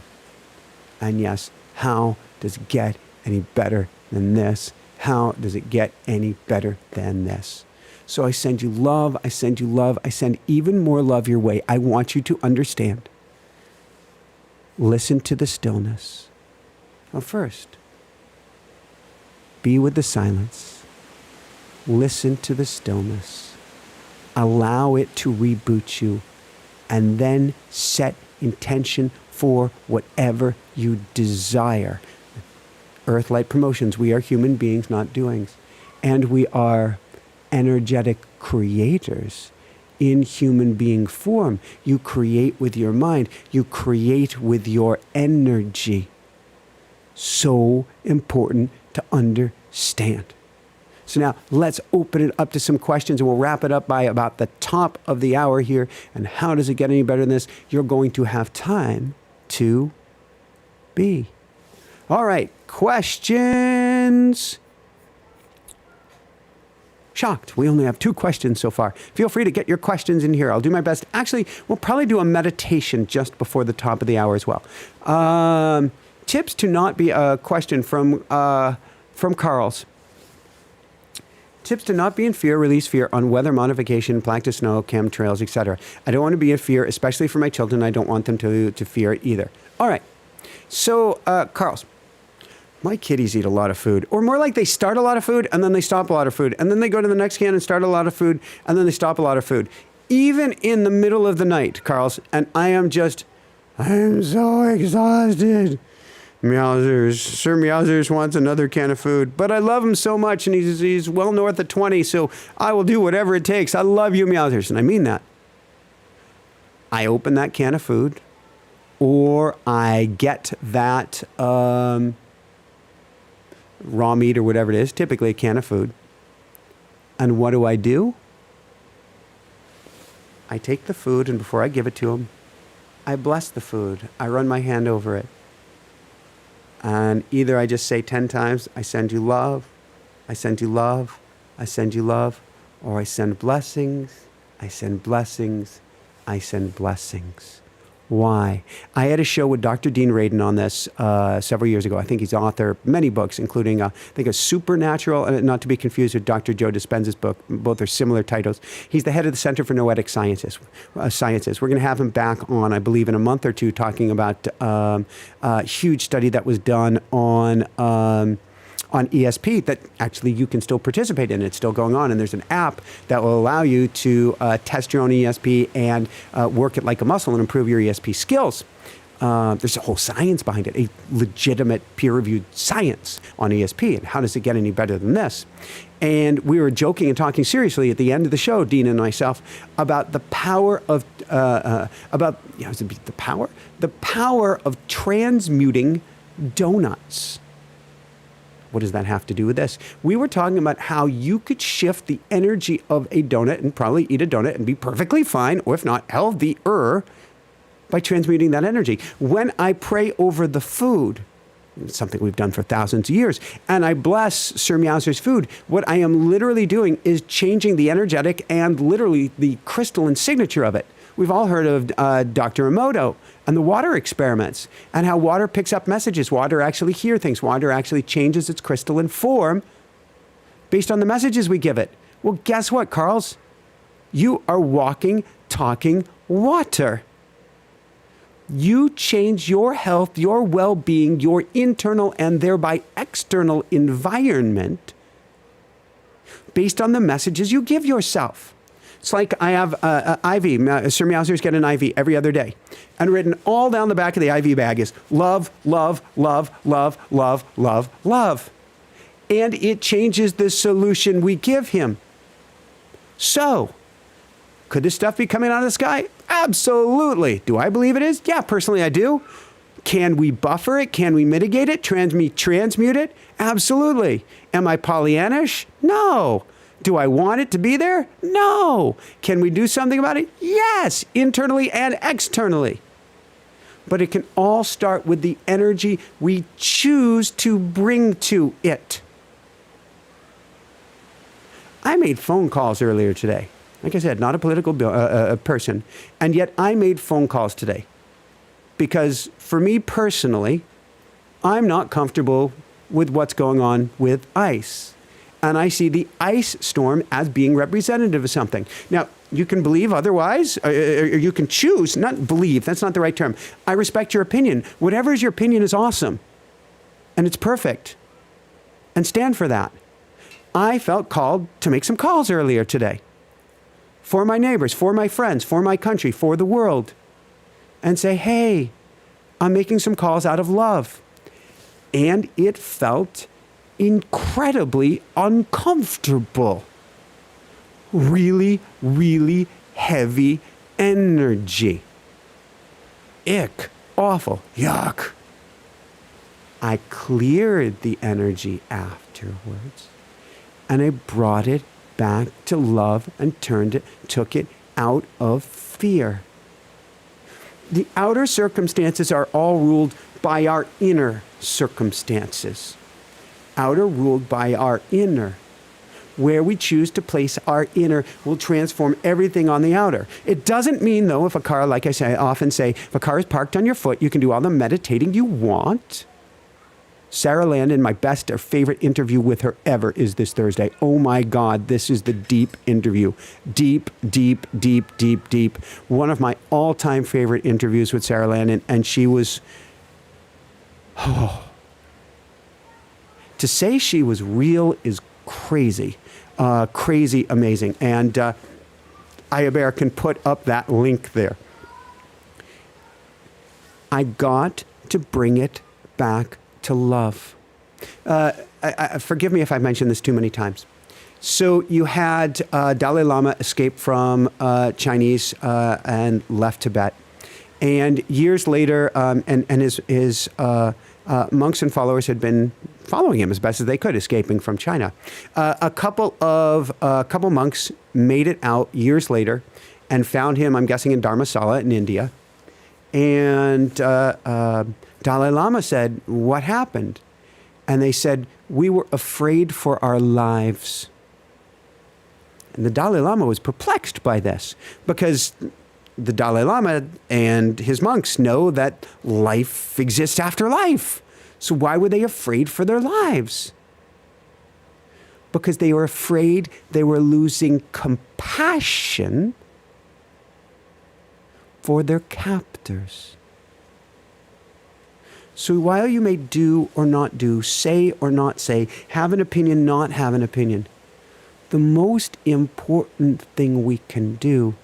And yes, how does it get any better than this? How does it get any better than this? So I send you love, I send you love, I send even more love your way. I want you to understand. Listen to the stillness. Well, first, be with the silence. Listen to the stillness. Allow it to reboot you, and then set intention for whatever you desire. Earth Light Promotions, we are human beings, not doings. And we are energetic creators in human being form. You create with your mind. You create with your energy. So important to understand. So now let's open it up to some questions, and we'll wrap it up by about the top of the hour here. And how does it get any better than this? You're going to have time to be. All right, questions. Shocked. We only have 2 questions so far. Feel free to get your questions in here. I'll do my best. Actually, we'll probably do a meditation just before the top of the hour as well. Tips to not be a question from Carl's. Tips to not be in fear, release fear on weather modification, practice snow, chemtrails, etc. I don't want to be in fear, especially for my children. I don't want them to fear it either. All right. So, Carl's. My kitties eat a lot of food, or more like they start a lot of food and then they stop a lot of food, and then they go to the next can and start a lot of food and then they stop a lot of food. Even in the middle of the night, Carl's, and I'm so exhausted. Meowsers. Sir Meowsers wants another can of food, but I love him so much, and he's well north of 20, so I will do whatever it takes. I love you, Meowsers, and I mean that. I open that can of food, or I get that raw meat or whatever it is, typically a can of food. And what do? I take the food, and before I give it to him, I bless the food. I run my hand over it. And either I just say 10 times, I send you love, I send you love, I send you love, or I send blessings, I send blessings, I send blessings. Why? I had a show with Dr. Dean Radin on this several years ago. I think he's the author of many books, including, I think, a Supernatural, not to be confused with Dr. Joe Dispenza's book. Both are similar titles. He's the head of the Center for Noetic Sciences. We're going to have him back on, I believe, in a month or two, talking about a huge study that was done on ESP that actually you can still participate in. It's still going on, and there's an app that will allow you to test your own ESP and work it like a muscle and improve your ESP skills. There's a whole science behind it, a legitimate peer-reviewed science on ESP, and how does it get any better than this? And we were joking and talking seriously at the end of the show, Dean and myself, about the power of the power of transmuting donuts. What does that have to do with this? We were talking about how you could shift the energy of a donut and probably eat a donut and be perfectly fine, or if not, healthier, by transmuting that energy. When I pray over the food, it's something we've done for thousands of years, and I bless Sir Meowser's food, what I am literally doing is changing the energetic and literally the crystalline signature of it. We've all heard of Dr. Emoto and the water experiments, and how water picks up messages. Water actually hears things. Water actually changes its crystalline form based on the messages we give it. Well, guess what, Carls? You are walking, talking water. You change your health, your well-being, your internal and thereby external environment based on the messages you give yourself. It's like I have IV. Sir Meowsers get an IV every other day. And written all down the back of the IV bag is love, love, love, love, love, love, love. And it changes the solution we give him. So, Could this stuff be coming out of the sky? Absolutely. Do I believe it is? Yeah, personally I do. Can we buffer it? Can we mitigate it? Transmute it? Absolutely. Am I Pollyannish? No. Do I want it to be there? No. Can we do something about it? Yes, internally and externally. But it can all start with the energy we choose to bring to it. I made phone calls earlier today. Like I said, not a political person. And yet I made phone calls today. Because for me personally, I'm not comfortable with what's going on with ice. And I see the ice storm as being representative of something. Now, you can believe otherwise, or you can choose, not believe, that's not the right term. I respect your opinion. Whatever is your opinion is awesome. And it's perfect. And stand for that. I felt called to make some calls earlier today. For my neighbors, for my friends, for my country, for the world. And say, hey, I'm making some calls out of love. And it felt incredibly uncomfortable. Really, really heavy energy. Ick. Awful. Yuck. I cleared the energy afterwards. And I brought it back to love and took it out of fear. The outer circumstances are all ruled by our inner circumstances. Outer ruled by our inner. Where we choose to place our inner will transform everything on the outer. It doesn't mean, though, if a car, like I often say, if a car is parked on your foot, you can do all the meditating you want. Sarah Landon, my best or favorite interview with her ever is this Thursday. Oh my God, this is the deep interview. Deep, deep, deep, deep, deep. One of my all-time favorite interviews with Sarah Landon, and she was, to say she was real is crazy, crazy amazing. And Bear can put up that link there. I got to bring it back to love. Forgive me if I've mentioned this too many times. So you had Dalai Lama escape from Chinese and left Tibet. And years later, and his monks and followers had been following him as best as they could, escaping from China. A couple monks made it out years later and found him, I'm guessing, in Dharamsala in India. And Dalai Lama said, what happened? And they said, we were afraid for our lives. And the Dalai Lama was perplexed by this because the Dalai Lama and his monks know that life exists after life. So why were they afraid for their lives? Because they were afraid they were losing compassion for their captors. So while you may do or not do, say or not say, have an opinion, not have an opinion, the most important thing we can do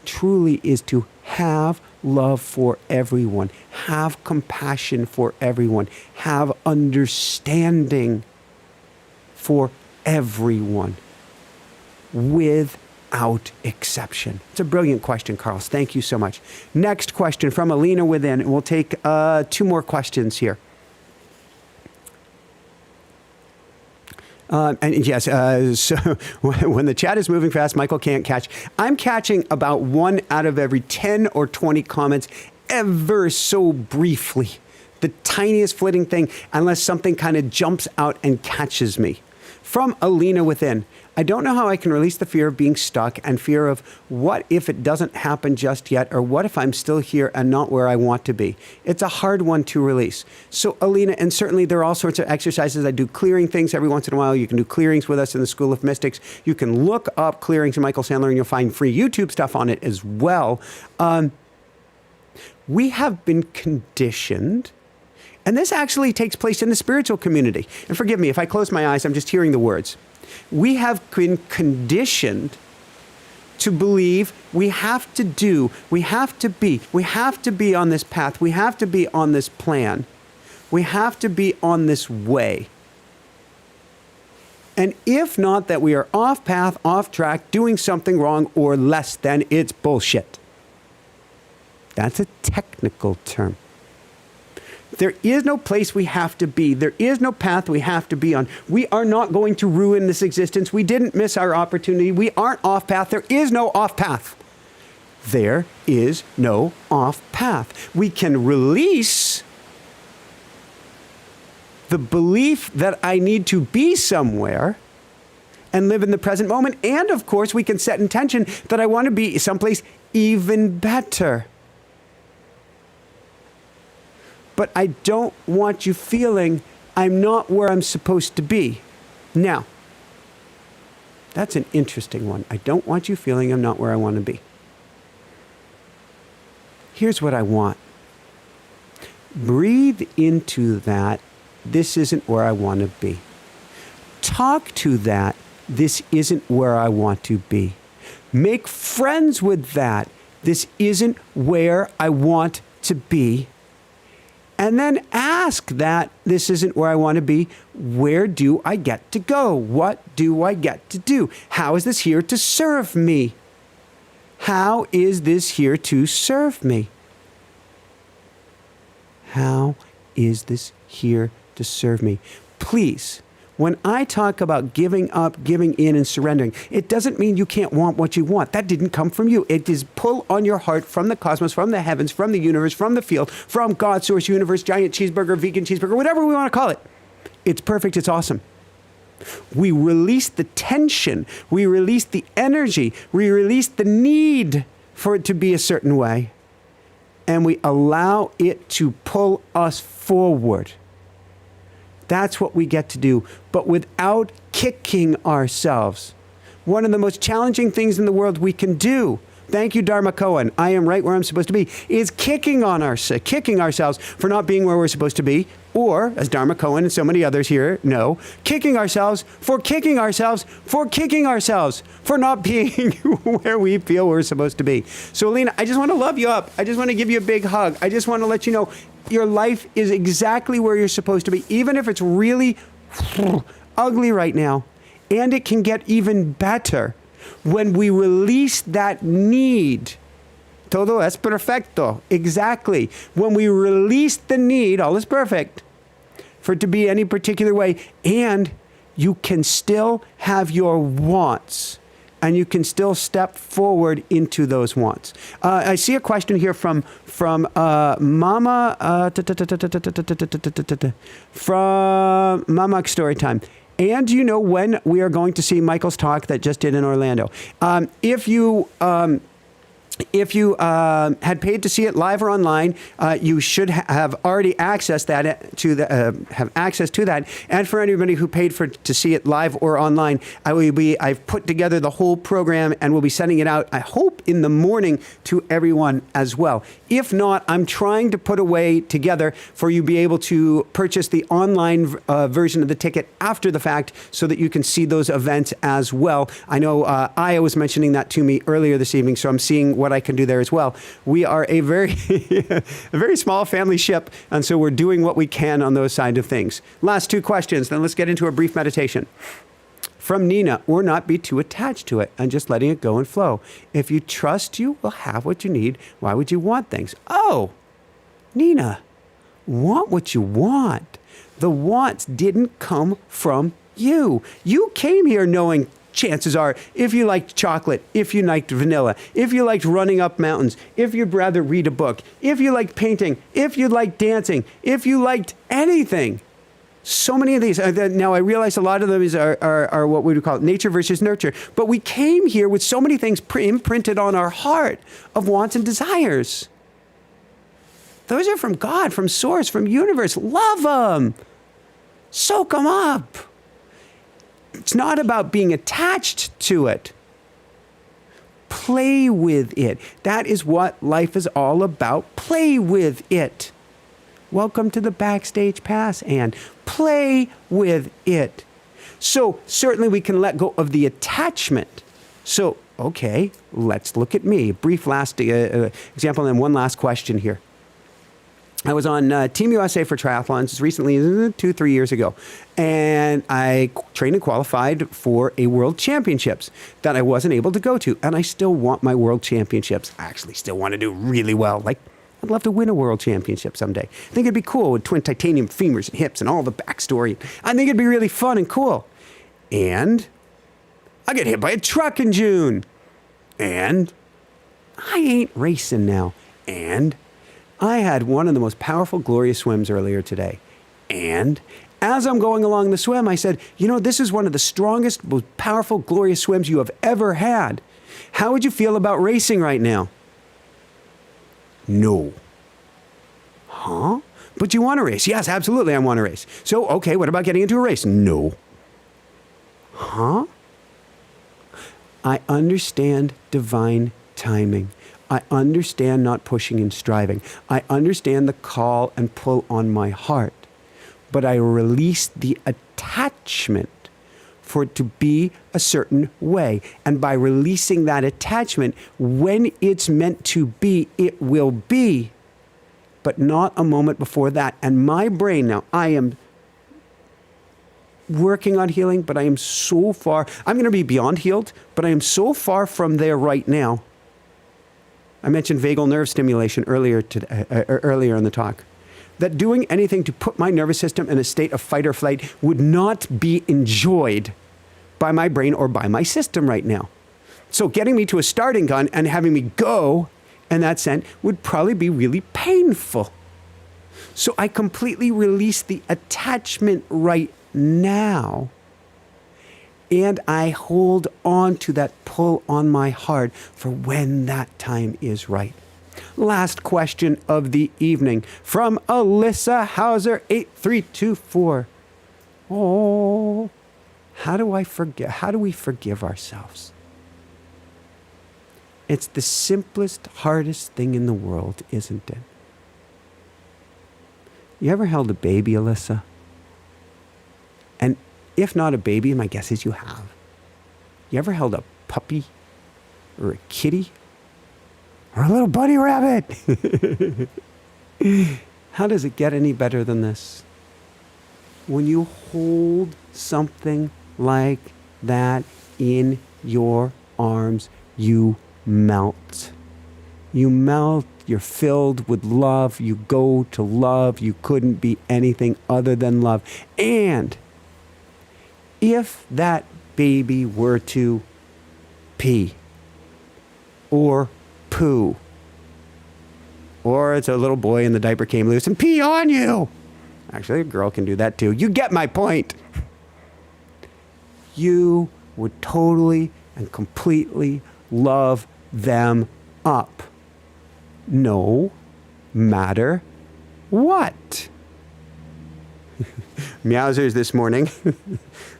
truly is to have love for everyone, have compassion for everyone, have understanding for everyone without exception. It's a brilliant question, Carlos. Thank you so much. Next question from Alina Within, and we'll take 2 more questions here. And yes, so when the chat is moving fast, Michael can't catch. I'm catching about 1 out of every 10 or 20 comments ever so briefly. The tiniest flitting thing, unless something kind of jumps out and catches me. From Alina Within, I don't know how I can release the fear of being stuck and fear of what if it doesn't happen just yet, or what if I'm still here and not where I want to be. It's a hard one to release. So Alina, and certainly there are all sorts of exercises. I do clearing things every once in a while. You can do clearings with us in the School of Mystics. You can look up clearings to Michael Sandler and you'll find free YouTube stuff on it as well. We have been conditioned. And this actually takes place in the spiritual community. And forgive me, if I close my eyes, I'm just hearing the words. We have been conditioned to believe we have to do, we have to be on this path, we have to be on this plan, we have to be on this way. And if not, that we are off path, off track, doing something wrong, or less than, it's bullshit. That's a technical term. There is no place we have to be. There is no path we have to be on. We are not going to ruin this existence. We didn't miss our opportunity. We aren't off path. There is no off path. There is no off path. We can release the belief that I need to be somewhere and live in the present moment. And of course, we can set intention that I want to be someplace even better. But I don't want you feeling I'm not where I'm supposed to be. Now, that's an interesting one. I don't want you feeling I'm not where I want to be. Here's what I want. Breathe into that. This isn't where I want to be. Talk to that. This isn't where I want to be. Make friends with that. This isn't where I want to be. And then ask that, this isn't where I want to be. Where do I get to go? What do I get to do? How is this here to serve me? How is this here to serve me? How is this here to serve me? Please, when I talk about giving up, giving in, and surrendering, it doesn't mean you can't want what you want. That didn't come from you. It is pull on your heart from the cosmos, from the heavens, from the universe, from the field, from God, source, universe, giant cheeseburger, vegan cheeseburger, whatever we want to call it. It's perfect. It's awesome. We release the tension. We release the energy. We release the need for it to be a certain way. And we allow it to pull us forward. That's what we get to do, but without kicking ourselves. One of the most challenging things in the world we can do, thank you, Dharma Cohen, I am right where I'm supposed to be, is kicking ourselves for not being where we're supposed to be, or, as Dharma Cohen and so many others here know, kicking ourselves for kicking ourselves for kicking ourselves for not being where we feel we're supposed to be. So, Alina, I just want to love you up. I just want to give you a big hug. I just want to let you know your life is exactly where you're supposed to be, even if it's really ugly right now. And it can get even better when we release that need. Todo es perfecto. Exactly. When we release the need, all is perfect, for it to be any particular way, and you can still have your wants, and you can still step forward into those wants. I see a question here from Mama from Mama Storytime. And do you know when we are going to see Michael's talk that just did in Orlando? If you had paid to see it live or online, you should have already accessed that have access to that. And for anybody who paid to see it live or online, I've put together the whole program and we'll be sending it out, I hope, in the morning to everyone as well. If not, I'm trying to put a way together for you to be able to purchase the online version of the ticket after the fact so that you can see those events as well. I know Aya was mentioning that to me earlier this evening, so I'm seeing what I can do there as well. We are a very, a very small family ship, and so we're doing what we can on those side of things. Last two questions, then let's get into a brief meditation. From Nina, or not be too attached to it and just letting it go and flow. If you trust you will have what you need, why would you want things? Oh, Nina, want what you want. The wants didn't come from you. You came here knowing, chances are, if you liked chocolate, if you liked vanilla, if you liked running up mountains, if you'd rather read a book, if you liked painting, if you liked dancing, if you liked anything. So many of these. Now, I realize a lot of them are what we would call nature versus nurture. But we came here with so many things imprinted on our heart of wants and desires. Those are from God, from source, from universe. Love them. Soak them up. It's not about being attached to it. Play with it. That is what life is all about. Play with it. Welcome to the Backstage Pass, and play with it. So certainly we can let go of the attachment. So, okay, let's look at me. Brief last example and then one last question here. I was on Team USA for triathlons recently, 2-3 years ago, and I trained and qualified for a World Championships that I wasn't able to go to, and I still want my World Championships. I actually still want to do really well. Like, I'd love to win a World Championship someday. I think it'd be cool with twin titanium femurs and hips and all the backstory. I think it'd be really fun and cool. And I get hit by a truck in June, and I ain't racing now, and I had one of the most powerful, glorious swims earlier today. And as I'm going along the swim, I said, this is one of the strongest, most powerful, glorious swims you have ever had. How would you feel about racing right now? No. Huh? But you want to race? Yes, absolutely, I want to race. So, okay, what about getting into a race? No. Huh? I understand divine timing. I understand not pushing and striving. I understand the call and pull on my heart. But I release the attachment for it to be a certain way. And by releasing that attachment, when it's meant to be, it will be. But not a moment before that. And my brain now, I am working on healing, but I am so far. I'm going to be beyond healed, but I am so far from there right now. I mentioned vagal nerve stimulation earlier in the talk, that doing anything to put my nervous system in a state of fight or flight would not be enjoyed by my brain or by my system right now. So getting me to a starting gun and having me go in that sense would probably be really painful. So I completely release the attachment right now. And I hold on to that pull on my heart for when that time is right. Last question of the evening from Alyssa Hauser, 8324. Oh, how do we forgive ourselves? It's the simplest, hardest thing in the world, isn't it? You ever held a baby, Alyssa? And if not a baby, my guess is you have. You ever held a puppy or a kitty or a little bunny rabbit? How does it get any better than this? When you hold something like that in your arms, you melt. You melt. You're filled with love. You go to love. You couldn't be anything other than love. And if that baby were to pee or poo, or it's a little boy and the diaper came loose and pee on you. Actually, a girl can do that too. You get my point. You would totally and completely love them up. No matter what. Meowsers this morning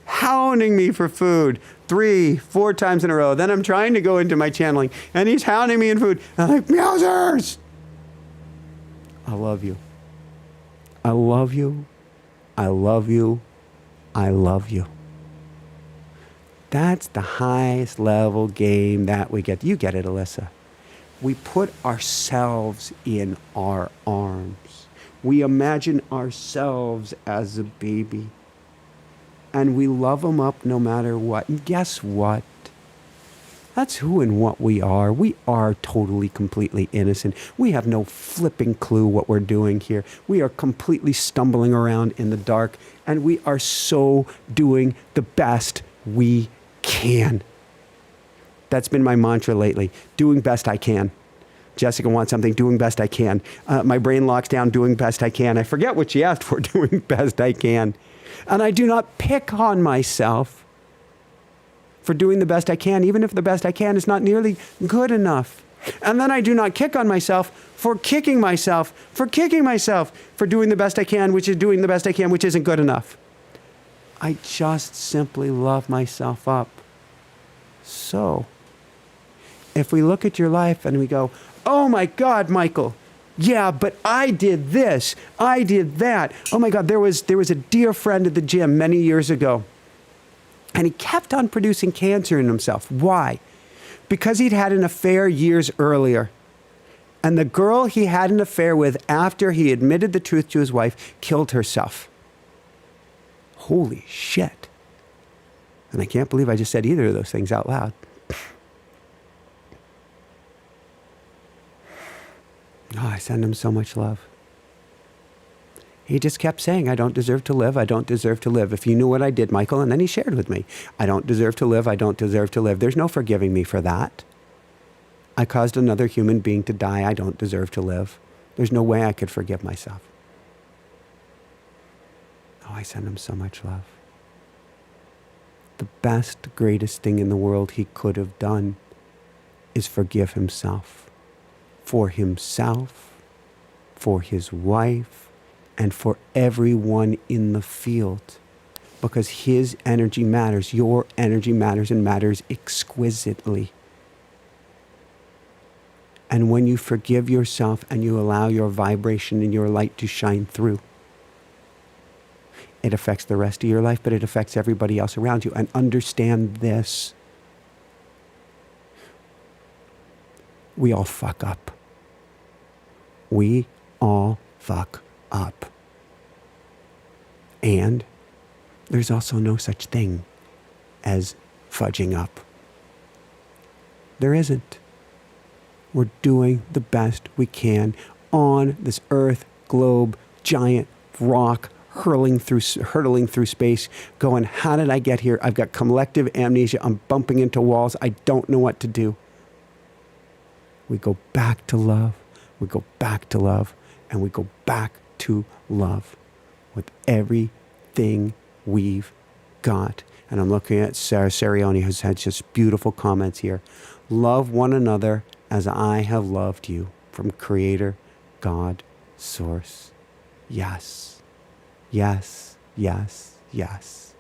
hounding me for food 3-4 times in a row. Then I'm trying to go into my channeling and he's hounding me in food. I'm like, Meowsers! I love you. I love you. I love you. I love you. That's the highest level game that we get. You get it, Alyssa. We put ourselves in our arms. We imagine ourselves as a baby. And we love them up no matter what. And guess what? That's who and what we are. We are totally, completely innocent. We have no flipping clue what we're doing here. We are completely stumbling around in the dark. And we are so doing the best we can. That's been my mantra lately. Doing best I can. Jessica wants something, doing best I can. My brain locks down, doing best I can. I forget what she asked for, doing best I can. And I do not pick on myself for doing the best I can, even if the best I can is not nearly good enough. And then I do not kick on myself for kicking myself for doing the best I can, which is doing the best I can, which isn't good enough. I just simply love myself up. So, if we look at your life and we go, oh my God, Michael, yeah, but I did this, I did that. Oh my God, there was a dear friend at the gym many years ago, and he kept on producing cancer in himself. Why? Because he'd had an affair years earlier. And the girl he had an affair with after he admitted the truth to his wife killed herself. Holy shit. And I can't believe I just said either of those things out loud. Oh, I send him so much love. He just kept saying, I don't deserve to live. I don't deserve to live. If you knew what I did, Michael, and then he shared with me, I don't deserve to live. I don't deserve to live. There's no forgiving me for that. I caused another human being to die. I don't deserve to live. There's no way I could forgive myself. Oh, I send him so much love. The best, greatest thing in the world he could have done is forgive himself. For himself, for his wife, and for everyone in the field. Because his energy matters. Your energy matters, and matters exquisitely. And when you forgive yourself and you allow your vibration and your light to shine through, it affects the rest of your life, but it affects everybody else around you. And understand this. We all fuck up. We all fuck up. And there's also no such thing as fudging up. There isn't. We're doing the best we can on this earth, globe, giant rock, hurtling through space, going, how did I get here? I've got collective amnesia. I'm bumping into walls. I don't know what to do. We go back to love. We go back to love. And we go back to love with everything we've got. And I'm looking at Sarah Sarioni, who's had just beautiful comments here. Love one another as I have loved you. From Creator, God, Source. Yes. Yes, yes, yes.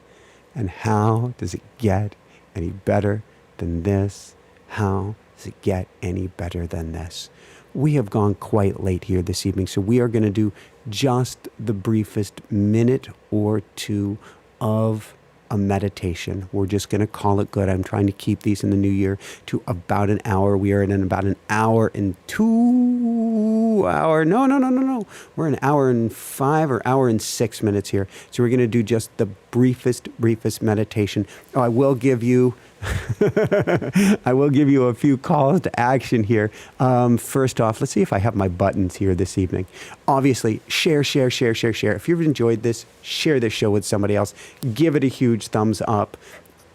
And how does it get any better than this? How does it get any better than this? We have gone quite late here this evening, so we are going to do just the briefest minute or two of a meditation. We're just going to call it good. I'm trying to keep these in the new year to about an hour. We are in about an hour and 2 hour. No. We're an hour and 5 or hour and 6 minutes here. So we're going to do just the briefest meditation. Oh, I will give you a few calls to action here. First off, let's see if I have my buttons here this evening. Obviously, share. If you've enjoyed this, share this show with somebody else. Give it a huge thumbs up.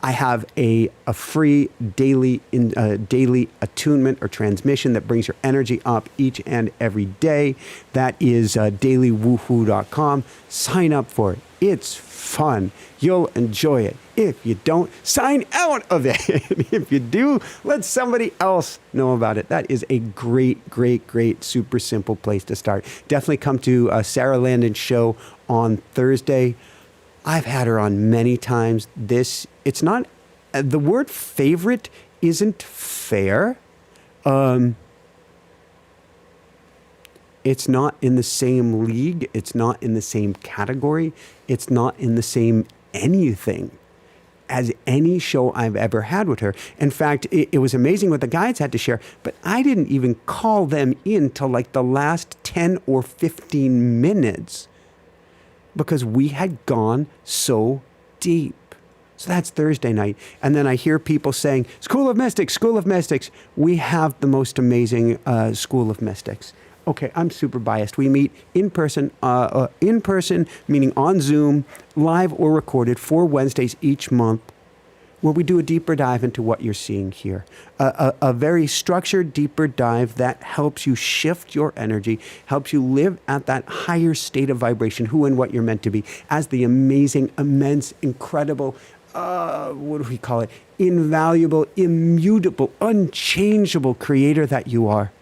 I have a free daily attunement or transmission that brings your energy up each and every day. That is dailywoohoo.com. Sign up for it. It's fun. You'll enjoy it. If you don't, sign out of it. If you do, let somebody else know about it. That is a great, super simple place to start. Definitely come to Sarah Landon's show on Thursday. I've had her on many times. It's not, the word favorite isn't fair. It's not in the same league. It's not in the same category. It's not in the same anything as any show I've ever had with her. In fact, it was amazing what the guys had to share, but I didn't even call them in till like the last 10 or 15 minutes because we had gone so deep. So that's Thursday night. And then I hear people saying, School of Mystics. We have the most amazing School of Mystics. Okay, I'm super biased. We meet in person, meaning on Zoom, live or recorded, 4 Wednesdays each month, where we do a deeper dive into what you're seeing here. A very structured, deeper dive that helps you shift your energy, helps you live at that higher state of vibration, who and what you're meant to be, as the amazing, immense, incredible, invaluable, immutable, unchangeable creator that you are.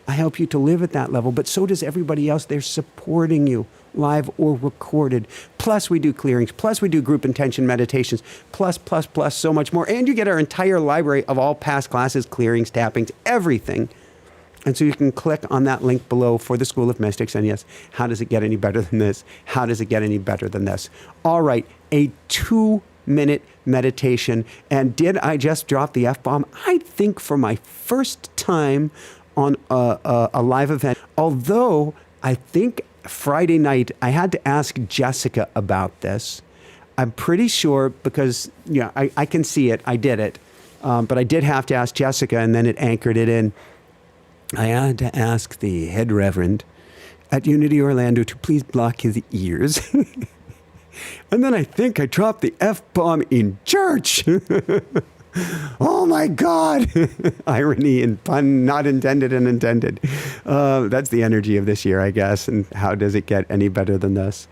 I help you to live at that level, but so does everybody else. They're supporting you, live or recorded. Plus, we do clearings. Plus, we do group intention meditations. Plus, so much more. And you get our entire library of all past classes, clearings, tappings, everything. And so you can click on that link below for the School of Mystics. And yes, how does it get any better than this? How does it get any better than this? All right, a 2-minute meditation. And did I just drop the F-bomb? I think for my first time on a live event. Although I think Friday night, I had to ask Jessica about this. I'm pretty sure because, yeah, I can see it. I did it. But I did have to ask Jessica, and then it anchored it in. I had to ask the head reverend at Unity Orlando to please block his ears. And then I think I dropped the F-bomb in church. Oh my God. Irony and pun not intended and intended. That's the energy of this year, I guess. And how does it get any better than this?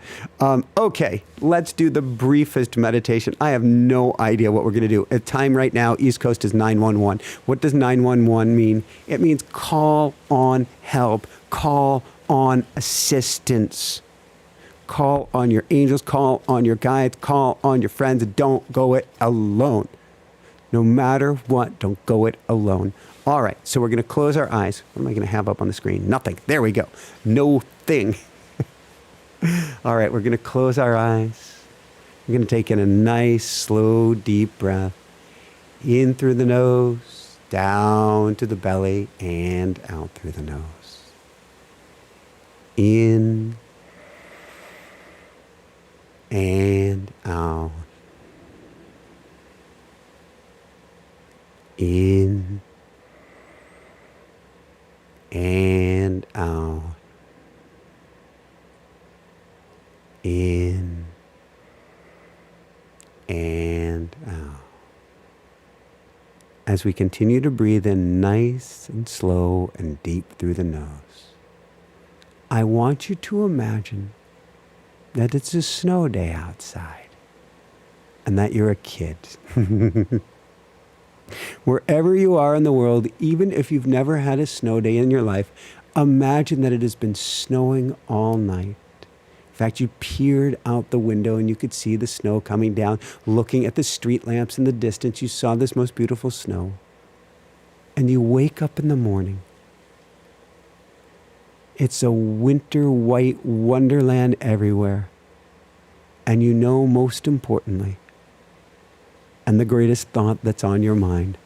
Okay, let's do the briefest meditation. I have no idea what we're going to do. At time right now, East Coast is 911. What does 911 mean? It means call on help, call on assistance. Call on your angels, call on your guides, call on your friends. Don't go it alone. No matter what, don't go it alone. All right, so we're going to close our eyes. What am I going to have up on the screen? Nothing. There we go. No thing. All right, we're going to close our eyes. We're going to take in a nice, slow, deep breath. In through the nose, down to the belly, and out through the nose. In and out. In and out. In and out. As we continue to breathe in nice and slow and deep through the nose, I want you to imagine that it's a snow day outside and that you're a kid. Wherever you are in the world, even if you've never had a snow day in your life, imagine that it has been snowing all night. In fact, you peered out the window and you could see the snow coming down. Looking at the street lamps in the distance, you saw this most beautiful snow. And you wake up in the morning. It's a winter white wonderland everywhere. And you know, most importantly, and the greatest thought that's on your mind,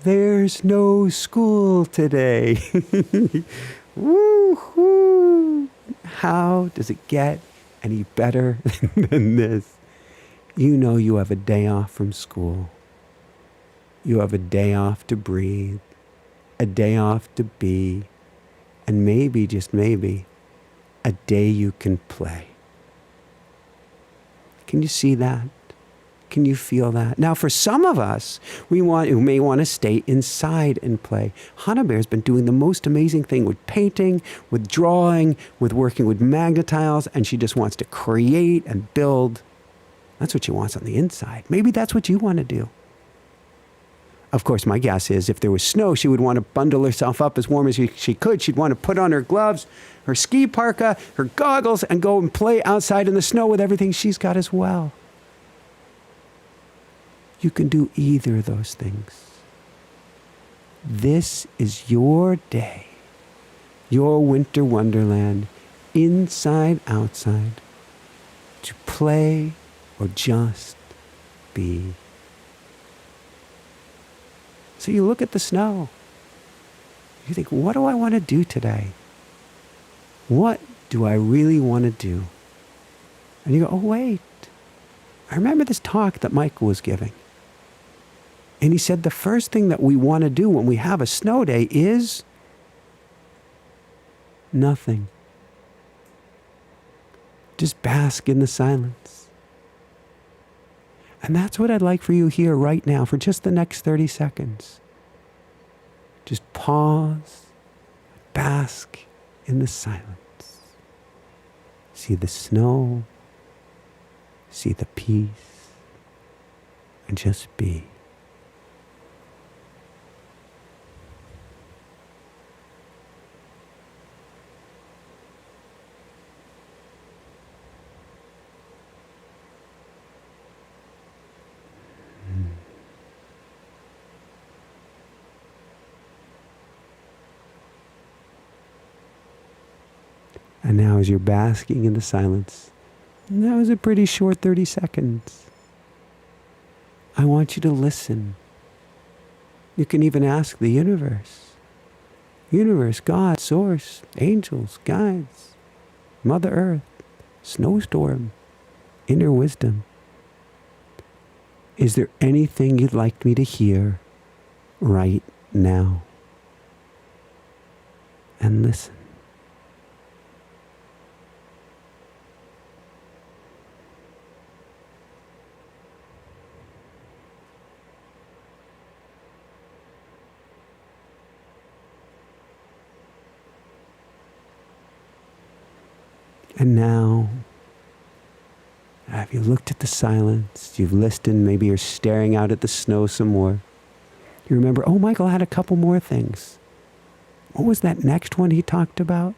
there's no school today. Woo-hoo! How does it get any better than this? You know you have a day off from school. You have a day off to breathe, a day off to be, and maybe, just maybe, a day you can play. Can you see that? Can you feel that? Now, for some of us, who may want to stay inside and play. Hannah Bear's been doing the most amazing thing with painting, with drawing, with working with magnetiles, and she just wants to create and build. That's what she wants on the inside. Maybe that's what you want to do. Of course, my guess is if there was snow, she would want to bundle herself up as warm as she could. She'd want to put on her gloves, her ski parka, her goggles, and go and play outside in the snow with everything she's got as well. You can do either of those things. This is your day, your winter wonderland, inside, outside, to play or just be. So you look at the snow. You think, what do I want to do today? What do I really want to do? And you go, oh, wait. I remember this talk that Michael was giving. And he said the first thing that we want to do when we have a snow day is nothing. Just bask in the silence. And that's what I'd like for you here right now for just the next 30 seconds. Just pause, bask in the silence. See the snow, see the peace, and just be. And now as you're basking in the silence, and that was a pretty short 30 seconds, I want you to listen. You can even ask the universe, universe, God, source, angels, guides, Mother Earth, snowstorm, inner wisdom. Is there anything you'd like me to hear right now? And listen. And now, have you looked at the silence? You've listened. Maybe you're staring out at the snow some more. You remember, oh, Michael had a couple more things. What was that next one he talked about?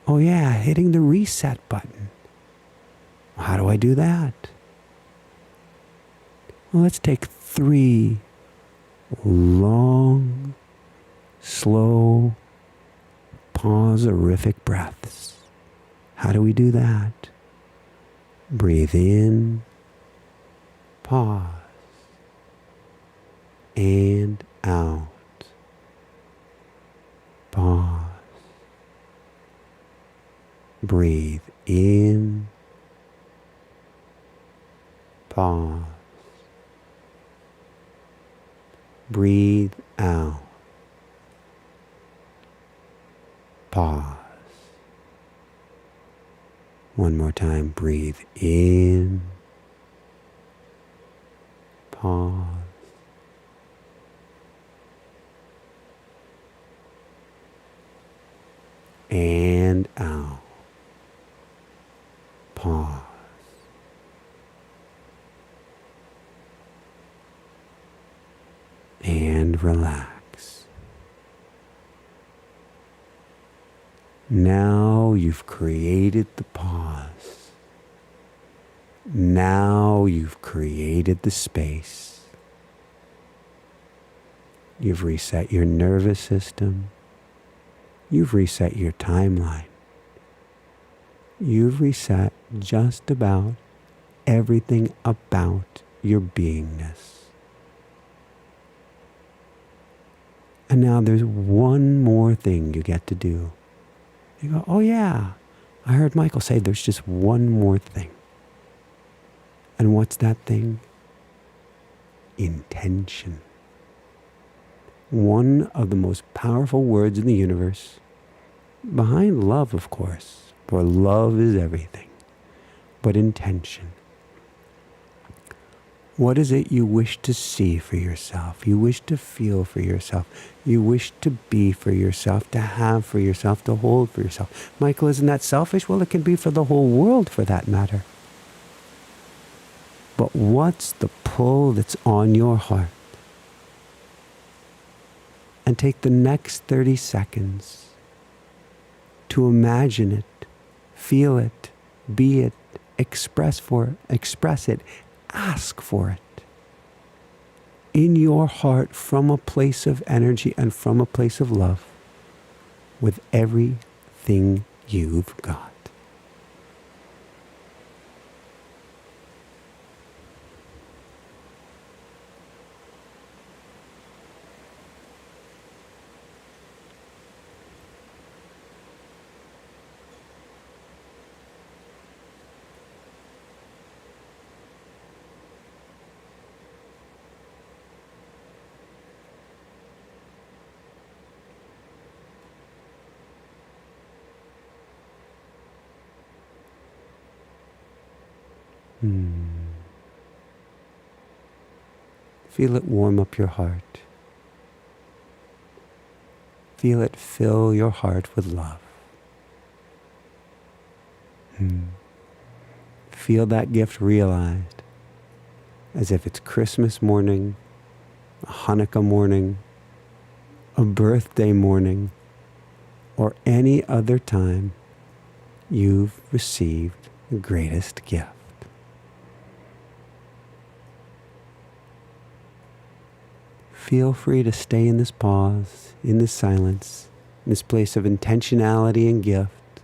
Oh, yeah, hitting the reset button. How do I do that? Well, let's take 3 long, slow, pauserific breaths. How do we do that? Breathe in, pause, and out. Pause. Breathe in, pause. Breathe out. Pause. One more time. Breathe in. Pause. And out. Pause. And relax. Now you've created the pause. Now you've created the space. You've reset your nervous system. You've reset your timeline. You've reset just about everything about your beingness. And now there's one more thing you get to do. You go, oh yeah, I heard Michael say there's just one more thing. And what's that thing? Intention. One of the most powerful words in the universe, behind love, of course, for love is everything, but intention. What is it you wish to see for yourself? You wish to feel for yourself. You wish to be for yourself, to have for yourself, to hold for yourself. Michael, isn't that selfish? Well, it can be for the whole world for that matter. But what's the pull that's on your heart? And take the next 30 seconds to imagine it, feel it, be it, express it, ask for it. In your heart, from a place of energy and from a place of love, with everything you've got. Feel it warm up your heart. Feel it fill your heart with love. Feel that gift realized as if it's Christmas morning, a Hanukkah morning, a birthday morning, or any other time you've received the greatest gift. Feel free to stay in this pause, in this silence, in this place of intentionality and gift,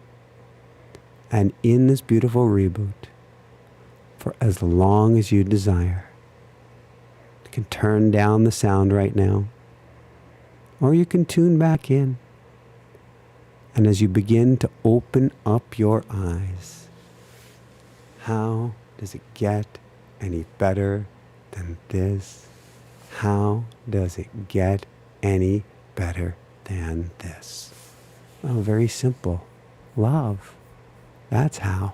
and in this beautiful reboot for as long as you desire. You can turn down the sound right now. or you can tune back in. And as you begin to open up your eyes, how does it get any better than this? How does it get any better than this? Oh, very simple. Love. That's how.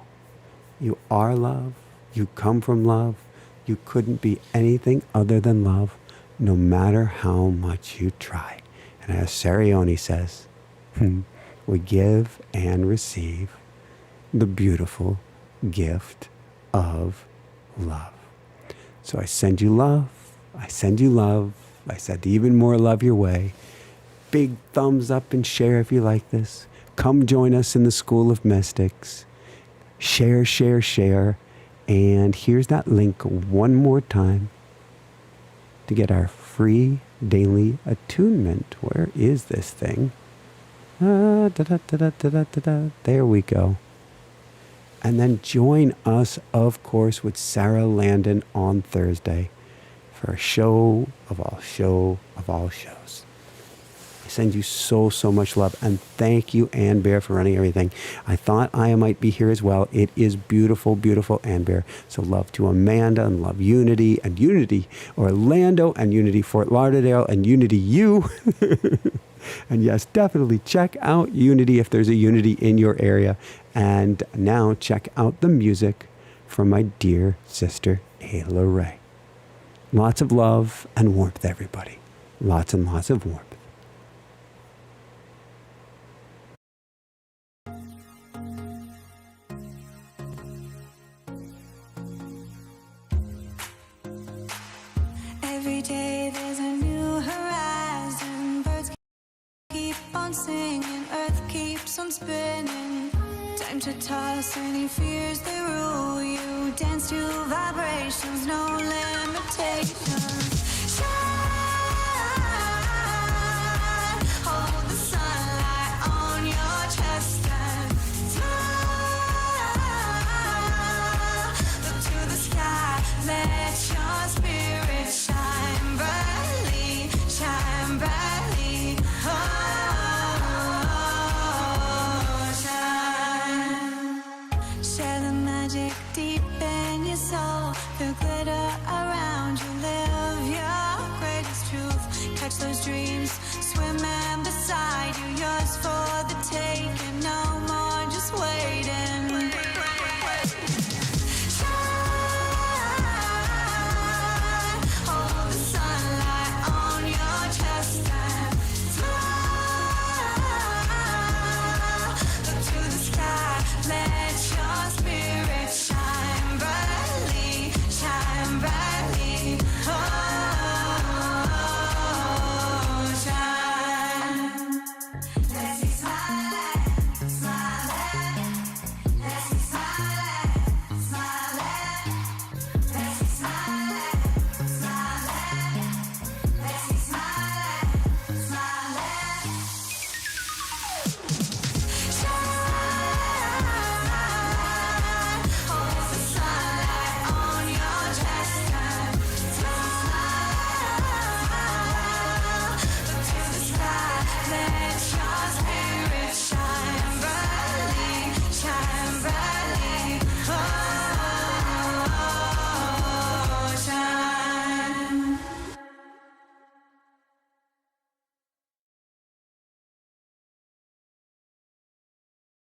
You are love. You come from love. You couldn't be anything other than love, no matter how much you try. And as Sarioni says, we give and receive the beautiful gift of love. So I send you love. I send you love. I send even more love your way. Big thumbs up and share if you like this. Come join us in the School of Mystics. Share, share, share. And here's that link one more time to get our free daily attunement. Where is this thing? There we go. And then join us, of course, with Sarah Landon on Thursday for a show of all shows. I send you so much love, and thank you, Ann Bear, for running everything. I thought I might be here as well. It is beautiful, beautiful, Ann Bear. So love to Amanda, and love Unity, and Unity Orlando, and Unity Fort Lauderdale, and Unity U. And yes, definitely check out Unity if there's a Unity in your area. And now check out the music from my dear sister, Ayla Ray. Lots of love and warmth, everybody. Lots and lots of warmth. Every day there's a new horizon. Birds keep on singing, earth keeps on spinning. Time to toss any fears that rule you. Dance to vibrations, no limitations. Shine, hold the sunlight on your chest and fly. Look to the sky, let your spirit shine brightly, shine brightly. Oh, shine. Share the magic deep in your soul. Feel glitter around you. Live your greatest truth. Catch those dreams, swimming beside you. Yours for